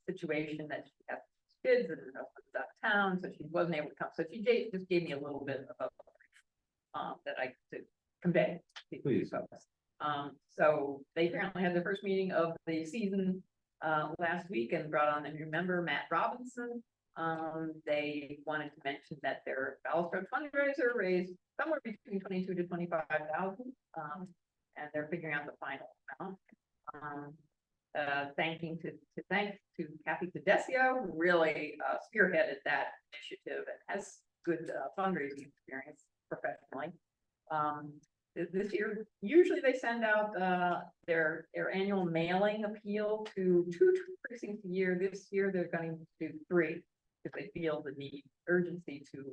situation that she had kids and her husband's out of town, so she wasn't able to come. So she just gave me a little bit of that I could convey. to Please. folks. So they apparently had their first meeting of the season last week and brought on a new member, Matt Robinson. They wanted to mention that their Balustrade fundraiser raised somewhere between 22 to 25,000, and they're figuring out the final amount. Thank to Kathy Tedesio, who really spearheaded that initiative and has good fundraising experience professionally. This year, usually they send out their annual mailing appeal to two precincts a year. This year, they're going to do 3 because they feel the need, urgency to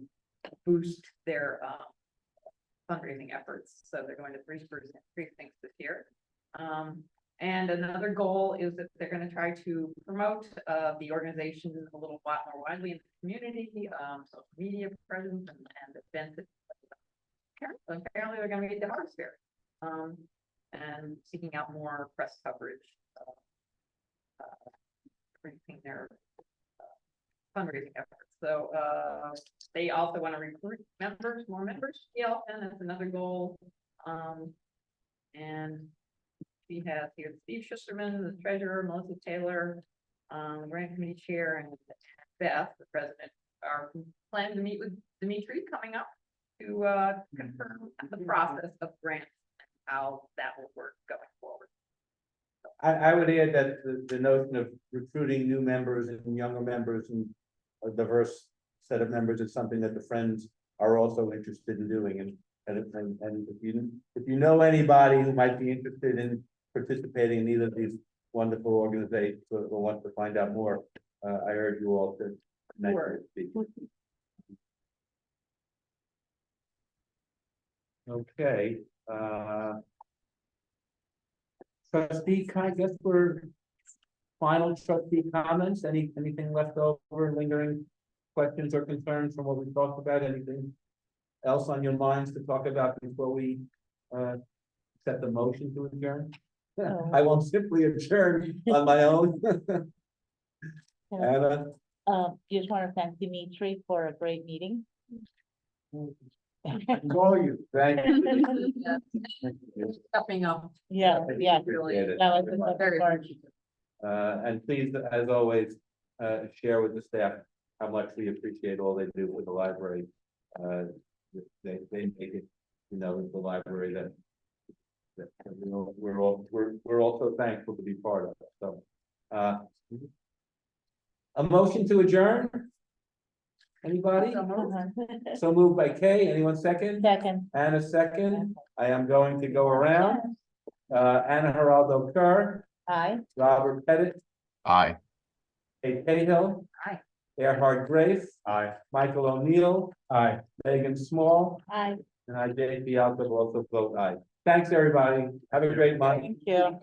boost their fundraising efforts. So they're going to 3 precincts this year. And another goal is that they're going to try to promote the organization a little more widely in the community, social media presence and events. Apparently they're going to be at the Harvest Fair, and seeking out more press coverage, increasing their fundraising efforts. So they also want to recruit more members. Yeah, and that's another goal. And we have here Steve Schusterman, the treasurer, Melissa Taylor, grant committee chair, and Beth, the president, are planning to meet with Dimitri coming up to confirm the process of grants how that will work going forward. I would add that the notion of recruiting new members and younger members and a diverse set of members is something that the Friends are also interested in doing, and if you know anybody who might be interested in participating in either of these wonderful organizations or want to find out more, I urge you all to connect with people. Okay, trustee, I guess we're final trustee comments, anything left over, lingering questions or concerns from what we talked about, anything else on your minds to talk about before we set the motion to adjourn? I won't simply adjourn on my own. Anna? Just want to thank Dimitri for a great meeting. All you, thank you. Stepping up. Yeah, yeah. Appreciate it. That was a Very good part. And please, as always, share with the staff how much we appreciate all they do with the library. They make it, the library that we're also thankful to be part of. So, a motion to adjourn? Anybody? So moved by Kay. Anyone second? Second. Anna second. I am going to go around. Anna Geraldo Kerr, Aye. Robert Pettit, Aye. Kate Cahill. Aye. Erhard Grafe, Aye. Michael O'Neill, Aye. Megan Small, Aye. and I, J.P. Alco, will also vote aye. Thanks, everybody. Have a great month. Thank you.